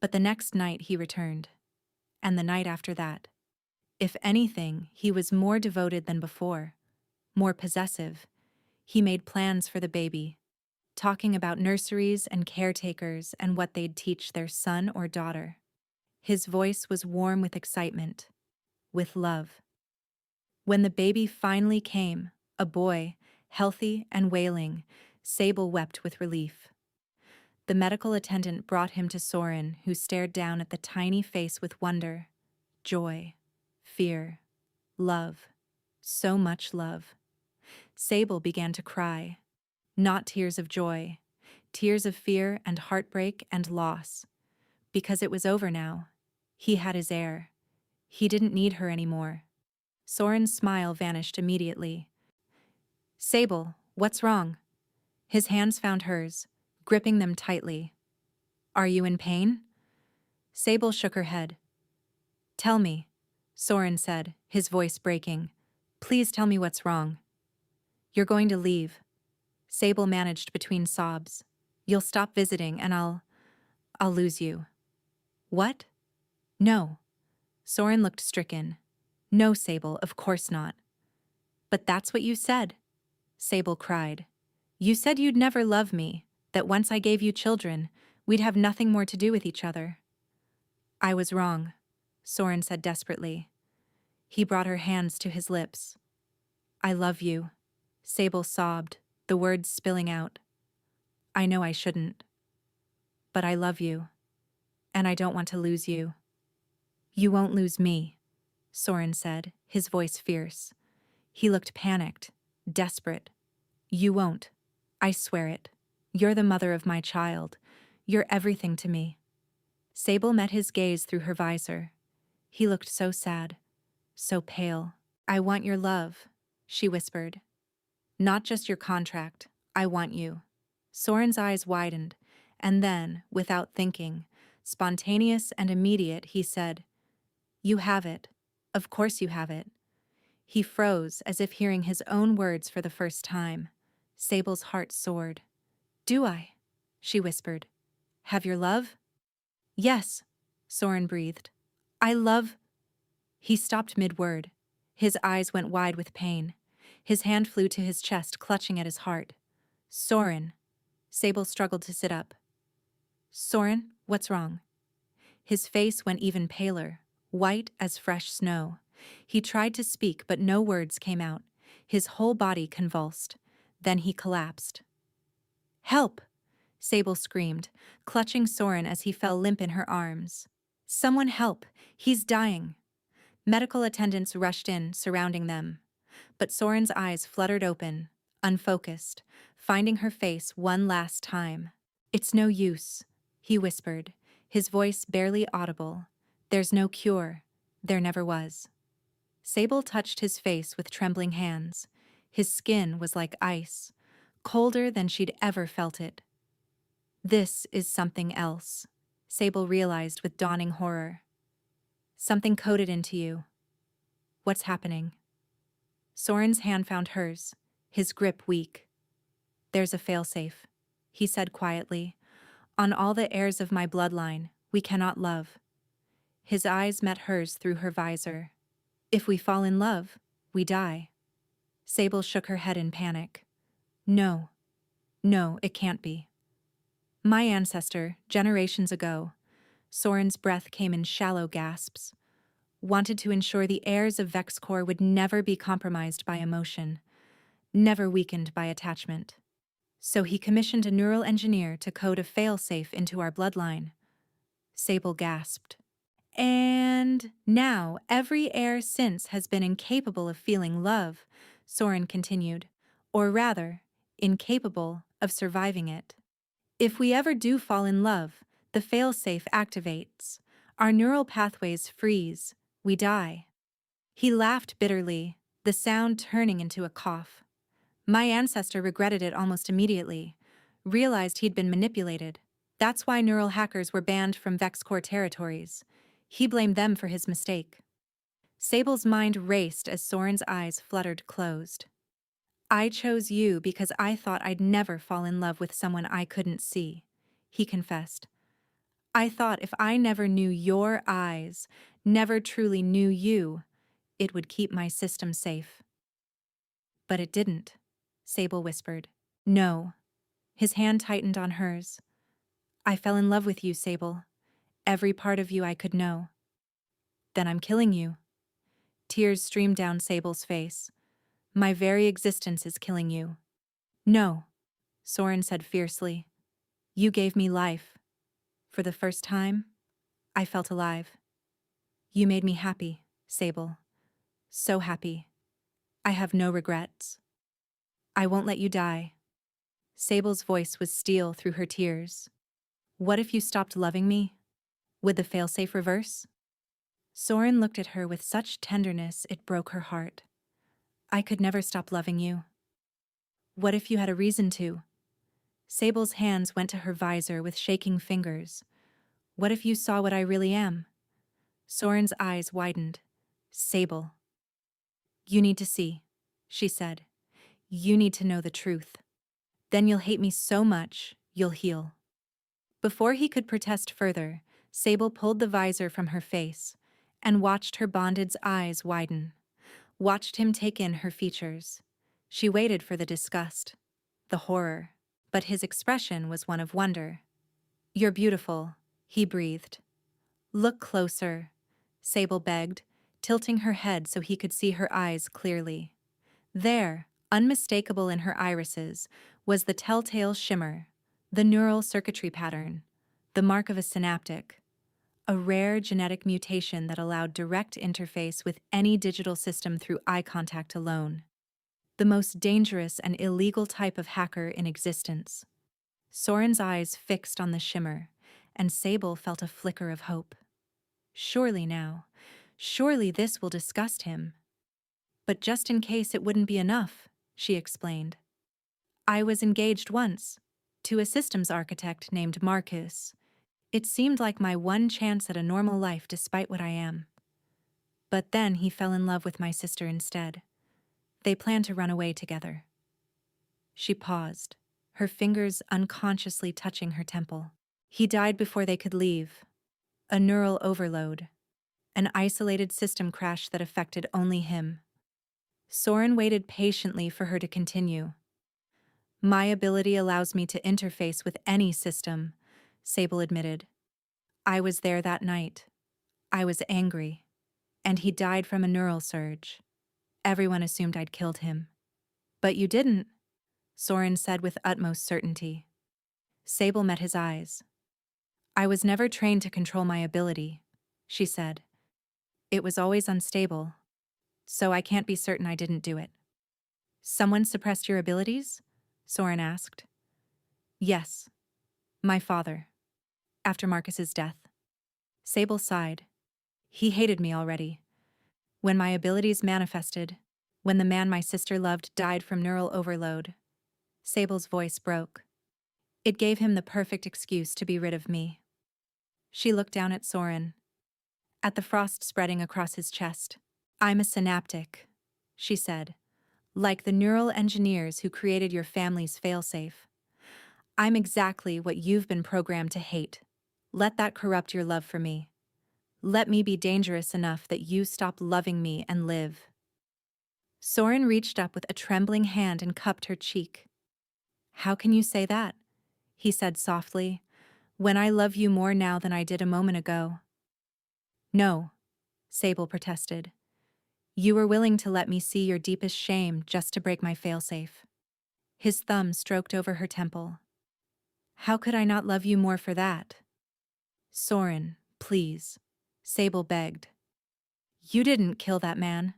But the next night he returned, and the night after that. If anything, he was more devoted than before, more possessive. He made plans for the baby, talking about nurseries and caretakers and what they'd teach their son or daughter. His voice was warm with excitement, with love. When the baby finally came, a boy, healthy and wailing, Sable wept with relief. The medical attendant brought him to Soren, who stared down at the tiny face with wonder, joy, fear, love, so much love. Sable began to cry, not tears of joy, tears of fear and heartbreak and loss. Because it was over now. He had his heir. He didn't need her anymore. Soren's smile vanished immediately. Sable, what's wrong? His hands found hers, gripping them tightly. Are you in pain? Sable shook her head. Tell me, Soren said, his voice breaking. Please tell me what's wrong. You're going to leave. Sable managed between sobs. You'll stop visiting and I'll lose you. What? No. Soren looked stricken. No, Sable, of course not. But that's what you said, Sable cried. You said you'd never love me, that once I gave you children, we'd have nothing more to do with each other. I was wrong, Soren said desperately. He brought her hands to his lips. I love you, Sable sobbed, the words spilling out. I know I shouldn't. But I love you, and I don't want to lose you. You won't lose me, Soren said, his voice fierce. He looked panicked, desperate. You won't. I swear it. You're the mother of my child. You're everything to me. Sable met his gaze through her visor. He looked so sad, so pale. I want your love, she whispered. Not just your contract. I want you. Soren's eyes widened, and then, without thinking, spontaneous and immediate, he said, You have it. Of course you have it. He froze as if hearing his own words for the first time. Sable's heart soared. Do I? She whispered. Have your love? Yes, Soren breathed. I love... He stopped mid-word. His eyes went wide with pain. His hand flew to his chest, clutching at his heart. Soren. Sable struggled to sit up. Soren, what's wrong? His face went even paler, white as fresh snow. He tried to speak, but no words came out. His whole body convulsed. Then he collapsed. Help! Sable screamed, clutching Soren as he fell limp in her arms. Someone help! He's dying! Medical attendants rushed in, surrounding them. But Soren's eyes fluttered open, unfocused, finding her face one last time. It's no use, he whispered, his voice barely audible. There's no cure. There never was. Sable touched his face with trembling hands. His skin was like ice, colder than she'd ever felt it. This is something else, Sable realized with dawning horror. Something coded into you. What's happening? Soren's hand found hers, his grip weak. There's a failsafe, he said quietly. On all the heirs of my bloodline, we cannot love. His eyes met hers through her visor. If we fall in love, we die. Sable shook her head in panic. No, it can't be. My ancestor, generations ago, Soren's breath came in shallow gasps, wanted to ensure the heirs of Vexcor would never be compromised by emotion, never weakened by attachment. So he commissioned a neural engineer to code a failsafe into our bloodline. Sable gasped. And now every heir since has been incapable of feeling love, Soren continued, or rather, incapable of surviving it. If we ever do fall in love, the failsafe activates. Our neural pathways freeze. We die. He laughed bitterly, the sound turning into a cough. My ancestor regretted it almost immediately, realized he'd been manipulated. That's why neural hackers were banned from Vexcor territories. He blamed them for his mistake. Sable's mind raced as Soren's eyes fluttered closed. I chose you because I thought I'd never fall in love with someone I couldn't see, he confessed. I thought if I never knew your eyes, never truly knew you, it would keep my system safe. But it didn't, Sable whispered. No. His hand tightened on hers. I fell in love with you, Sable. Every part of you I could know. Then I'm killing you. Tears streamed down Sable's face. My very existence is killing you. No, Soren said fiercely. You gave me life. For the first time, I felt alive. You made me happy, Sable. So happy. I have no regrets. I won't let you die. Sable's voice was steel through her tears. What if you stopped loving me? Would the failsafe reverse? Soren looked at her with such tenderness it broke her heart. I could never stop loving you. What if you had a reason to? Sable's hands went to her visor with shaking fingers. What if you saw what I really am? Soren's eyes widened. Sable. You need to see, she said. You need to know the truth. Then you'll hate me so much, you'll heal. Before he could protest further, Sable pulled the visor from her face and watched her bonded's eyes widen. Watched him take in her features. She waited for the disgust, the horror, but his expression was one of wonder. You're beautiful, he breathed. Look closer, Sable begged, tilting her head so he could see her eyes clearly. There, unmistakable in her irises, was the telltale shimmer, the neural circuitry pattern, the mark of a synaptic, a rare genetic mutation that allowed direct interface with any digital system through eye contact alone. The most dangerous and illegal type of hacker in existence. Soren's eyes fixed on the shimmer, and Sable felt a flicker of hope. Surely this will disgust him. But just in case it wouldn't be enough, she explained. I was engaged once, to a systems architect named Marcus. It seemed like my one chance at a normal life despite what I am. But then he fell in love with my sister instead. They planned to run away together. She paused, her fingers unconsciously touching her temple. He died before they could leave. A neural overload. An isolated system crash that affected only him. Soren waited patiently for her to continue. My ability allows me to interface with any system, Sable admitted. I was there that night. I was angry. And he died from a neural surge. Everyone assumed I'd killed him. But you didn't, Soren said with utmost certainty. Sable met his eyes. I was never trained to control my ability, she said. It was always unstable, so I can't be certain I didn't do it. Someone suppressed your abilities? Soren asked. Yes, my father, after Marcus's death. Sable sighed. He hated me already. When my abilities manifested, when the man my sister loved died from neural overload, Sable's voice broke. It gave him the perfect excuse to be rid of me. She looked down at Soren, at the frost spreading across his chest. I'm a synaptic, she said, like the neural engineers who created your family's failsafe. I'm exactly what you've been programmed to hate. Let that corrupt your love for me. Let me be dangerous enough that you stop loving me and live. Soren reached up with a trembling hand and cupped her cheek. How can you say that? He said softly, when I love you more now than I did a moment ago. No, Sable protested. You were willing to let me see your deepest shame just to break my failsafe. His thumb stroked over her temple. How could I not love you more for that? Soren, please, Sable begged. You didn't kill that man,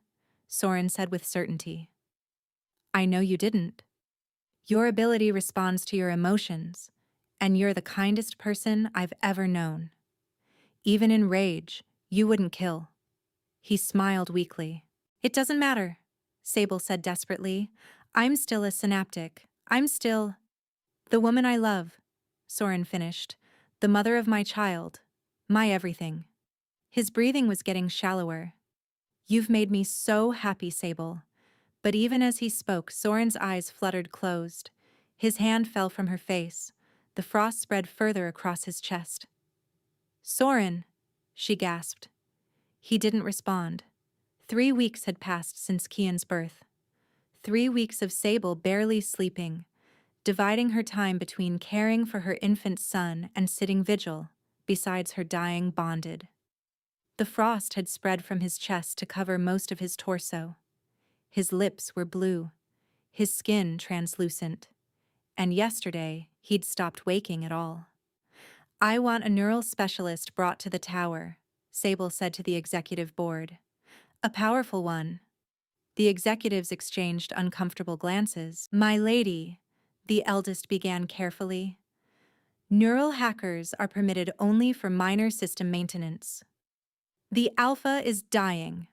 Soren said with certainty. I know you didn't. Your ability responds to your emotions, and you're the kindest person I've ever known. Even in rage, you wouldn't kill. He smiled weakly. It doesn't matter, Sable said desperately. I'm still a synaptic. I'm still the woman I love, Soren finished. The mother of my child. My everything. His breathing was getting shallower. You've made me so happy, Sable. But even as he spoke, Soren's eyes fluttered closed. His hand fell from her face. The frost spread further across his chest. Soren, she gasped. He didn't respond. 3 weeks had passed since Kian's birth. 3 weeks of Sable barely sleeping, dividing her time between caring for her infant son and sitting vigil besides her dying bonded. The frost had spread from his chest to cover most of his torso. His lips were blue, his skin translucent, and yesterday he'd stopped waking at all. I want a neural specialist brought to the tower, Sable said to the executive board. A powerful one. The executives exchanged uncomfortable glances. My lady, the eldest began carefully. Neural hackers are permitted only for minor system maintenance. The Alpha is dying,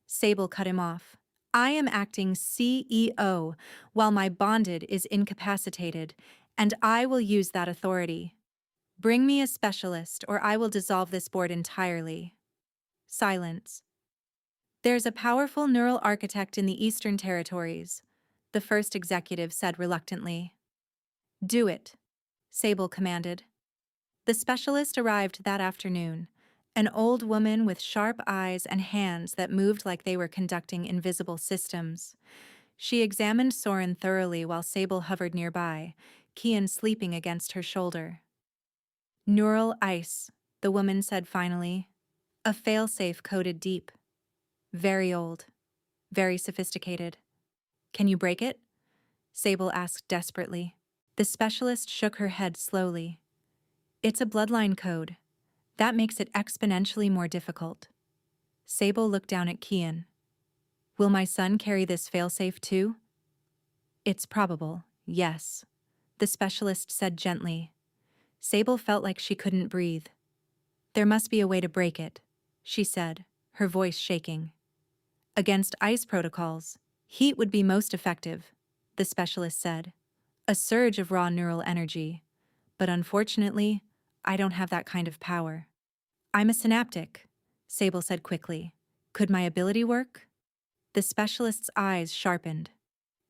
Sable cut him off. I am acting CEO while my bonded is incapacitated, and I will use that authority. Bring me a specialist or I will dissolve this board entirely. Silence. There's a powerful neural architect in the Eastern Territories, the first executive said reluctantly. Do it, Sable commanded. The specialist arrived that afternoon, an old woman with sharp eyes and hands that moved like they were conducting invisible systems. She examined Soren thoroughly while Sable hovered nearby, Kian sleeping against her shoulder. Neural ice, the woman said finally. A failsafe coated deep. Very old. Very sophisticated. Can you break it? Sable asked desperately. The specialist shook her head slowly. It's a bloodline code. That makes it exponentially more difficult. Sable looked down at Kian. Will my son carry this failsafe too? It's probable, yes, the specialist said gently. Sable felt like she couldn't breathe. There must be a way to break it, she said, her voice shaking. Against ice protocols, heat would be most effective, the specialist said. A surge of raw neural energy. But unfortunately, I don't have that kind of power. I'm a synaptic, Sable said quickly. Could my ability work? The specialist's eyes sharpened.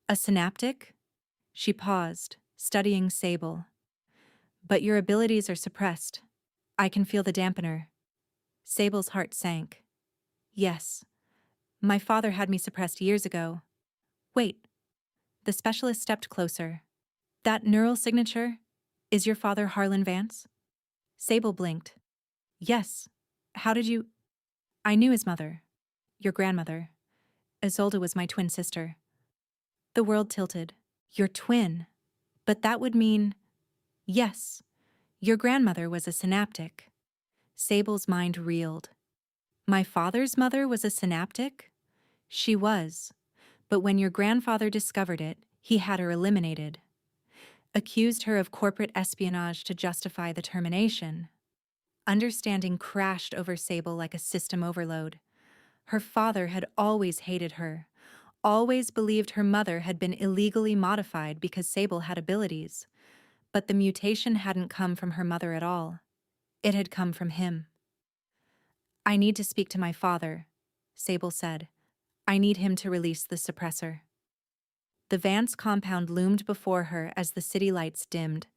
A synaptic? She paused, studying Sable. But your abilities are suppressed. I can feel the dampener. Sable's heart sank. Yes. My father had me suppressed years ago, Wait. The specialist stepped closer. That neural signature? Is your father Harlan Vance? Sable blinked. Yes. How did you? I knew his mother. Your grandmother. Isolde was my twin sister. The world tilted. Your twin? But that would mean… Yes. Your grandmother was a synaptic. Sable's mind reeled. My father's mother was a synaptic? She was. But when your grandfather discovered it, he had her eliminated. Accused her of corporate espionage to justify the termination. Understanding crashed over Sable like a system overload. Her father had always hated her, always believed her mother had been illegally modified because Sable had abilities. But the mutation hadn't come from her mother at all. It had come from him. I need to speak to my father, Sable said. I need him to release the suppressor. The Vance compound loomed before her as the city lights dimmed.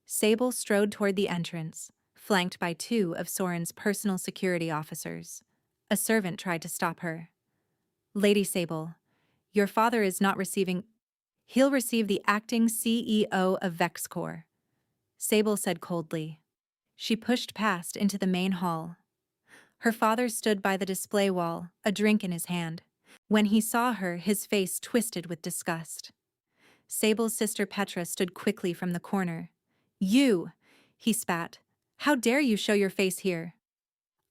Sable strode toward the entrance, flanked by two of Soren's personal security officers. A servant tried to stop her. Lady Sable, your father is not receiving… He'll receive the acting CEO of VexCorp, Sable said coldly. She pushed past into the main hall. Her father stood by the display wall, a drink in his hand. When he saw her, his face twisted with disgust. Sable's sister Petra stood quickly from the corner. You, he spat. How dare you show your face here?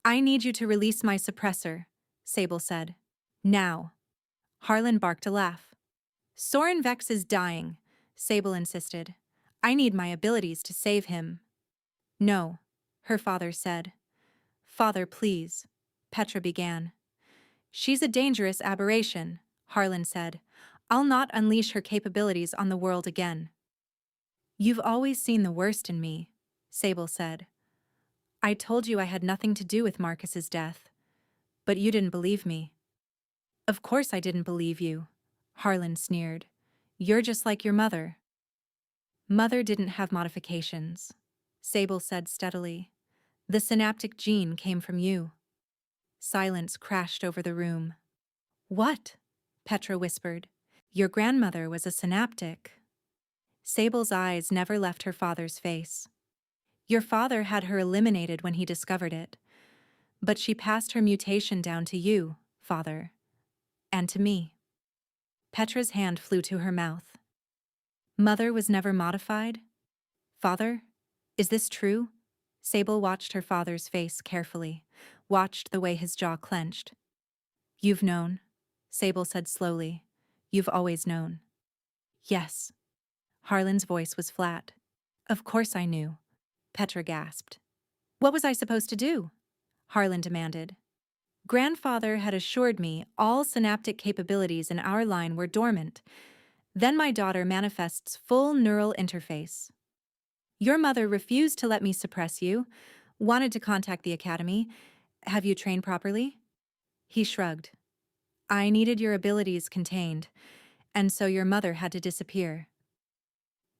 I need you to release my suppressor, Sable said. Now. Harlan barked a laugh. Soren Vex is dying, Sable insisted. I need my abilities to save him. No, her father said. Father, please, Petra began. She's a dangerous aberration, Harlan said. I'll not unleash her capabilities on the world again. You've always seen the worst in me, Sable said. I told you I had nothing to do with Marcus's death, but you didn't believe me. Of course I didn't believe you, Harlan sneered. You're just like your mother. Mother didn't have modifications, Sable said steadily. The synaptic gene came from you. Silence crashed over the room. What? Petra whispered. Your grandmother was a synaptic. Sable's eyes never left her father's face. Your father had her eliminated when he discovered it, but she passed her mutation down to you, father, and to me. Petra's hand flew to her mouth. Mother was never modified? Father, is this true? Sable watched her father's face carefully, watched the way his jaw clenched. You've known, Sable said slowly. You've always known. Yes. Harlan's voice was flat. Of course I knew, Petra gasped. What was I supposed to do? Harlan demanded. Grandfather had assured me all synaptic capabilities in our line were dormant. Then my daughter manifests full neural interface. Your mother refused to let me suppress you, wanted to contact the academy. Have you trained properly? He shrugged. I needed your abilities contained, and so your mother had to disappear.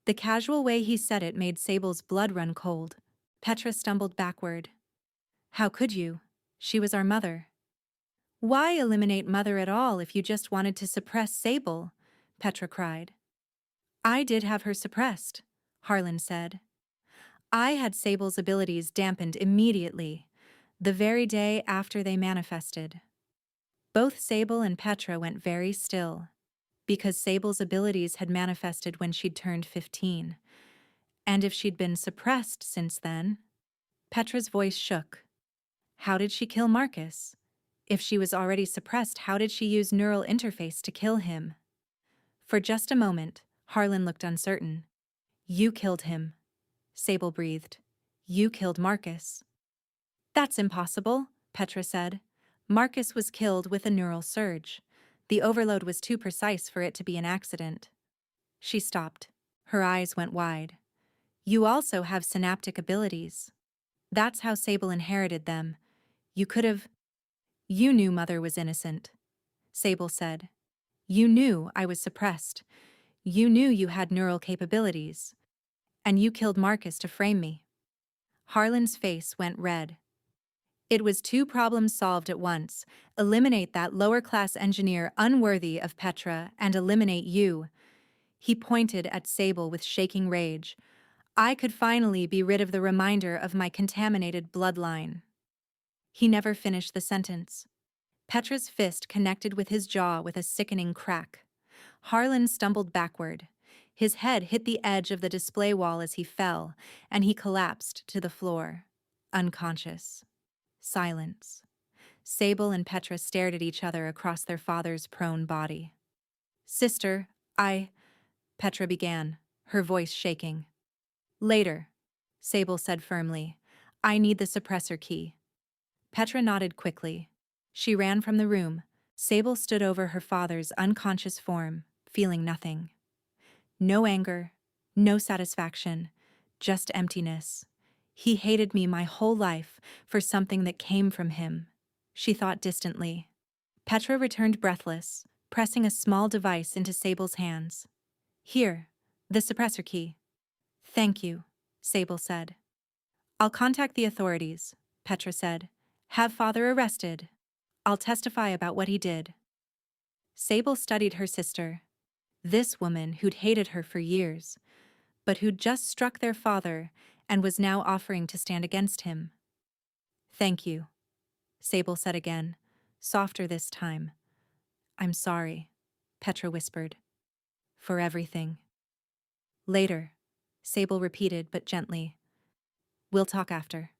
The casual way he said it made Sable's blood run cold. Petra stumbled backward. How could you? She was our mother. Why eliminate Mother at all if you just wanted to suppress Sable? Petra cried. I did have her suppressed, Harlan said. I had Sable's abilities dampened immediately, the very day after they manifested. Both Sable and Petra went very still, because Sable's abilities had manifested when she'd turned 15. And if she'd been suppressed since then… Petra's voice shook. How did she kill Marcus? If she was already suppressed, how did she use neural interface to kill him? For just a moment, Harlan looked uncertain. You killed him, Sable breathed. You killed Marcus. That's impossible, Petra said. Marcus was killed with a neural surge. The overload was too precise for it to be an accident. She stopped. Her eyes went wide. You also have synaptic abilities. That's how Sable inherited them. You could have… You knew Mother was innocent, Sable said. You knew I was suppressed. You knew you had neural capabilities. And you killed Marcus to frame me. Harlan's face went red. It was two problems solved at once. Eliminate that lower-class engineer unworthy of Petra, and eliminate you. He pointed at Sable with shaking rage. I could finally be rid of the reminder of my contaminated bloodline. He never finished the sentence. Petra's fist connected with his jaw with a sickening crack. Harlan stumbled backward. His head hit the edge of the display wall as he fell, and he collapsed to the floor, unconscious. Silence. Sable and Petra stared at each other across their father's prone body. Sister, Petra began, her voice shaking. Later, Sable said firmly. I need the suppressor key. Petra nodded quickly. She ran from the room. Sable stood over her father's unconscious form, feeling nothing. No anger, no satisfaction, just emptiness. He hated me my whole life for something that came from him, she thought distantly. Petra returned breathless, pressing a small device into Sable's hands. Here, the suppressor key. Thank you, Sable said. I'll contact the authorities, Petra said. Have father arrested. I'll testify about what he did. Sable studied her sister. This woman who'd hated her for years, but who'd just struck their father and was now offering to stand against him. Thank you, Sable said again, softer this time. I'm sorry, Petra whispered. For everything. Later, Sable repeated but gently. We'll talk after.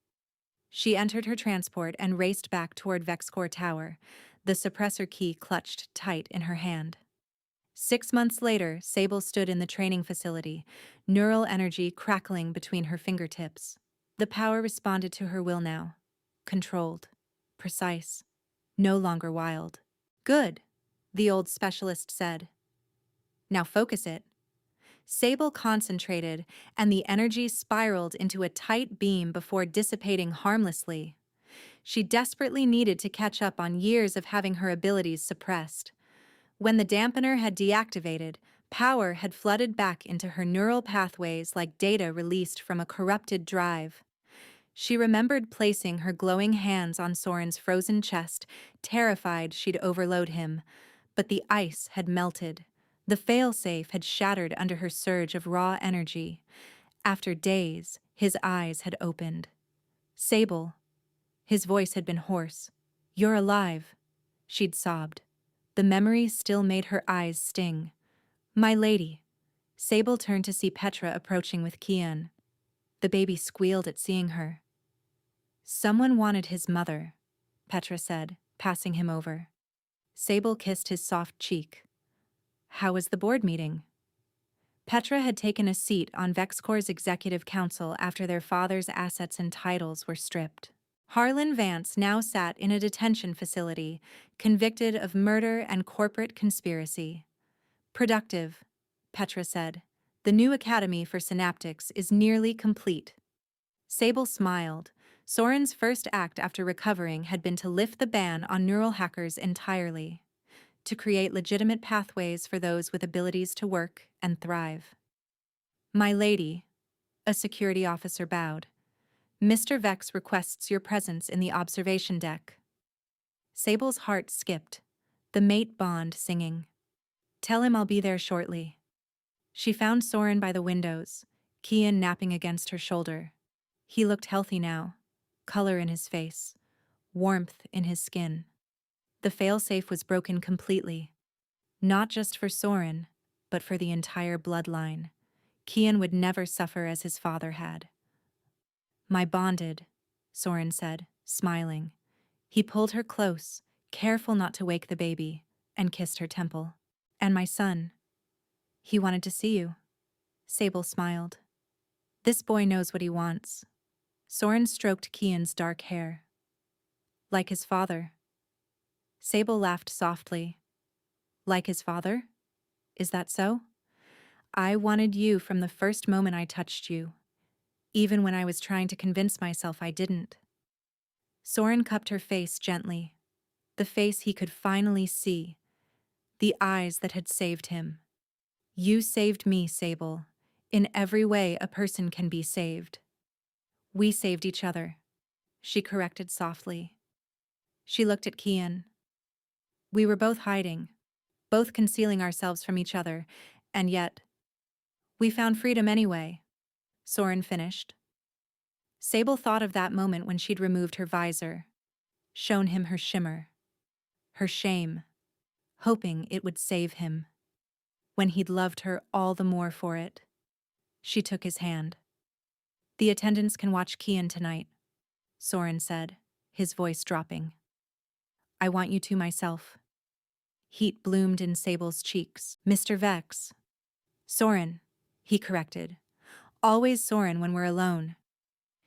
She entered her transport and raced back toward Vexcore Tower, the suppressor key clutched tight in her hand. 6 months later, Sable stood in the training facility, neural energy crackling between her fingertips. The power responded to her will now. Controlled. Precise. No longer wild. Good, the old specialist said. Now focus it. Sable concentrated, and the energy spiraled into a tight beam before dissipating harmlessly. She desperately needed to catch up on years of having her abilities suppressed. When the dampener had deactivated, power had flooded back into her neural pathways like data released from a corrupted drive. She remembered placing her glowing hands on Soren's frozen chest, terrified she'd overload him. But the ice had melted. The failsafe had shattered under her surge of raw energy. After days, his eyes had opened. Sable. His voice had been hoarse. You're alive, she'd sobbed. The memory still made her eyes sting. My lady. Sable turned to see Petra approaching with Kian. The baby squealed at seeing her. Someone wanted his mother, Petra said, passing him over. Sable kissed his soft cheek. How was the board meeting? Petra had taken a seat on Vexcore's executive council after their father's assets and titles were stripped. Harlan Vance now sat in a detention facility, convicted of murder and corporate conspiracy. Productive, Petra said. The new academy for synaptics is nearly complete. Sable smiled. Soren's first act after recovering had been to lift the ban on neural hackers entirely, to create legitimate pathways for those with abilities to work and thrive. My lady, a security officer bowed. Mr. Vex requests your presence in the observation deck. Sable's heart skipped, the mate bond singing. Tell him I'll be there shortly. She found Soren by the windows, Kian napping against her shoulder. He looked healthy now, color in his face, warmth in his skin. The failsafe was broken completely, not just for Soren, but for the entire bloodline. Kian would never suffer as his father had. My bonded, Soren said, smiling. He pulled her close, careful not to wake the baby, and kissed her temple. And my son. He wanted to see you. Sable smiled. This boy knows what he wants. Soren stroked Kian's dark hair. Like his father. Sable laughed softly. Like his father? Is that so? I wanted you from the first moment I touched you, even when I was trying to convince myself I didn't. Soren cupped her face gently, the face he could finally see, the eyes that had saved him. You saved me, Sable. In every way a person can be saved. We saved each other. she corrected softly. She looked at Kian. We were both hiding, both concealing ourselves from each other, and yet, we found freedom anyway, Soren finished. Sable thought of that moment when she'd removed her visor, shown him her shimmer, her shame, hoping it would save him. When he'd loved her all the more for it. She took his hand. The attendants can watch Kian tonight, Soren said, his voice dropping. I want you to myself. Heat bloomed in Sable's cheeks. Mr. Vex. Soren, he corrected. Always Soren when we're alone.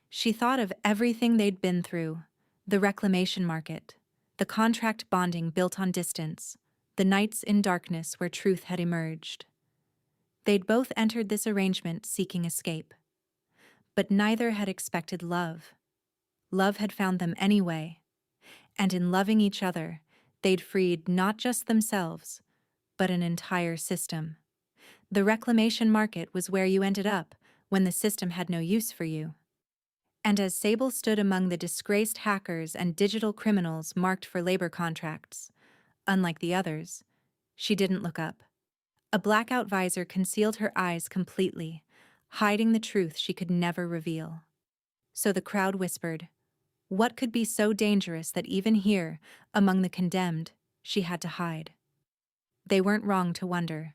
She thought of everything they'd been through, the reclamation market, the contract bonding built on distance, the nights in darkness where truth had emerged. They'd both entered this arrangement seeking escape. But neither had expected love. Love had found them anyway, and in loving each other, they'd freed not just themselves, but an entire system. The reclamation market was where you ended up when the system had no use for you. And as Sable stood among the disgraced hackers and digital criminals marked for labor contracts, unlike the others, she didn't look up. A blackout visor concealed her eyes completely, hiding the truth she could never reveal. So the crowd whispered, what could be so dangerous that even here, among the condemned, she had to hide? They weren't wrong to wonder.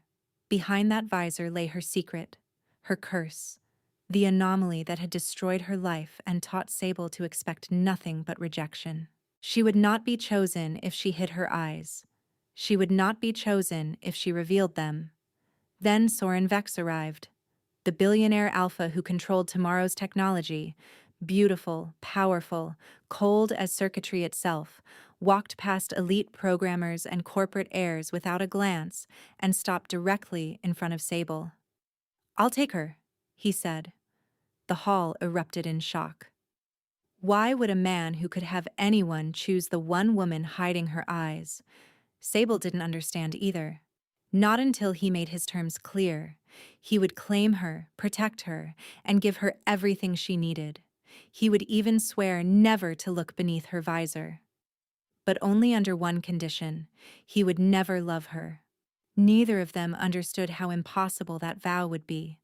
Behind that visor lay her secret, her curse, the anomaly that had destroyed her life and taught Sable to expect nothing but rejection. She would not be chosen if she hid her eyes. She would not be chosen if she revealed them. Then Soren Vex arrived, the billionaire alpha who controlled tomorrow's technology, beautiful, powerful, cold as circuitry itself, walked past elite programmers and corporate heirs without a glance and stopped directly in front of Sable. I'll take her, he said. The hall erupted in shock. Why would a man who could have anyone choose the one woman hiding her eyes? Sable didn't understand either. Not until he made his terms clear. He would claim her, protect her, and give her everything she needed. He would even swear never to look beneath her visor. But only under one condition: he would never love her. Neither of them understood how impossible that vow would be.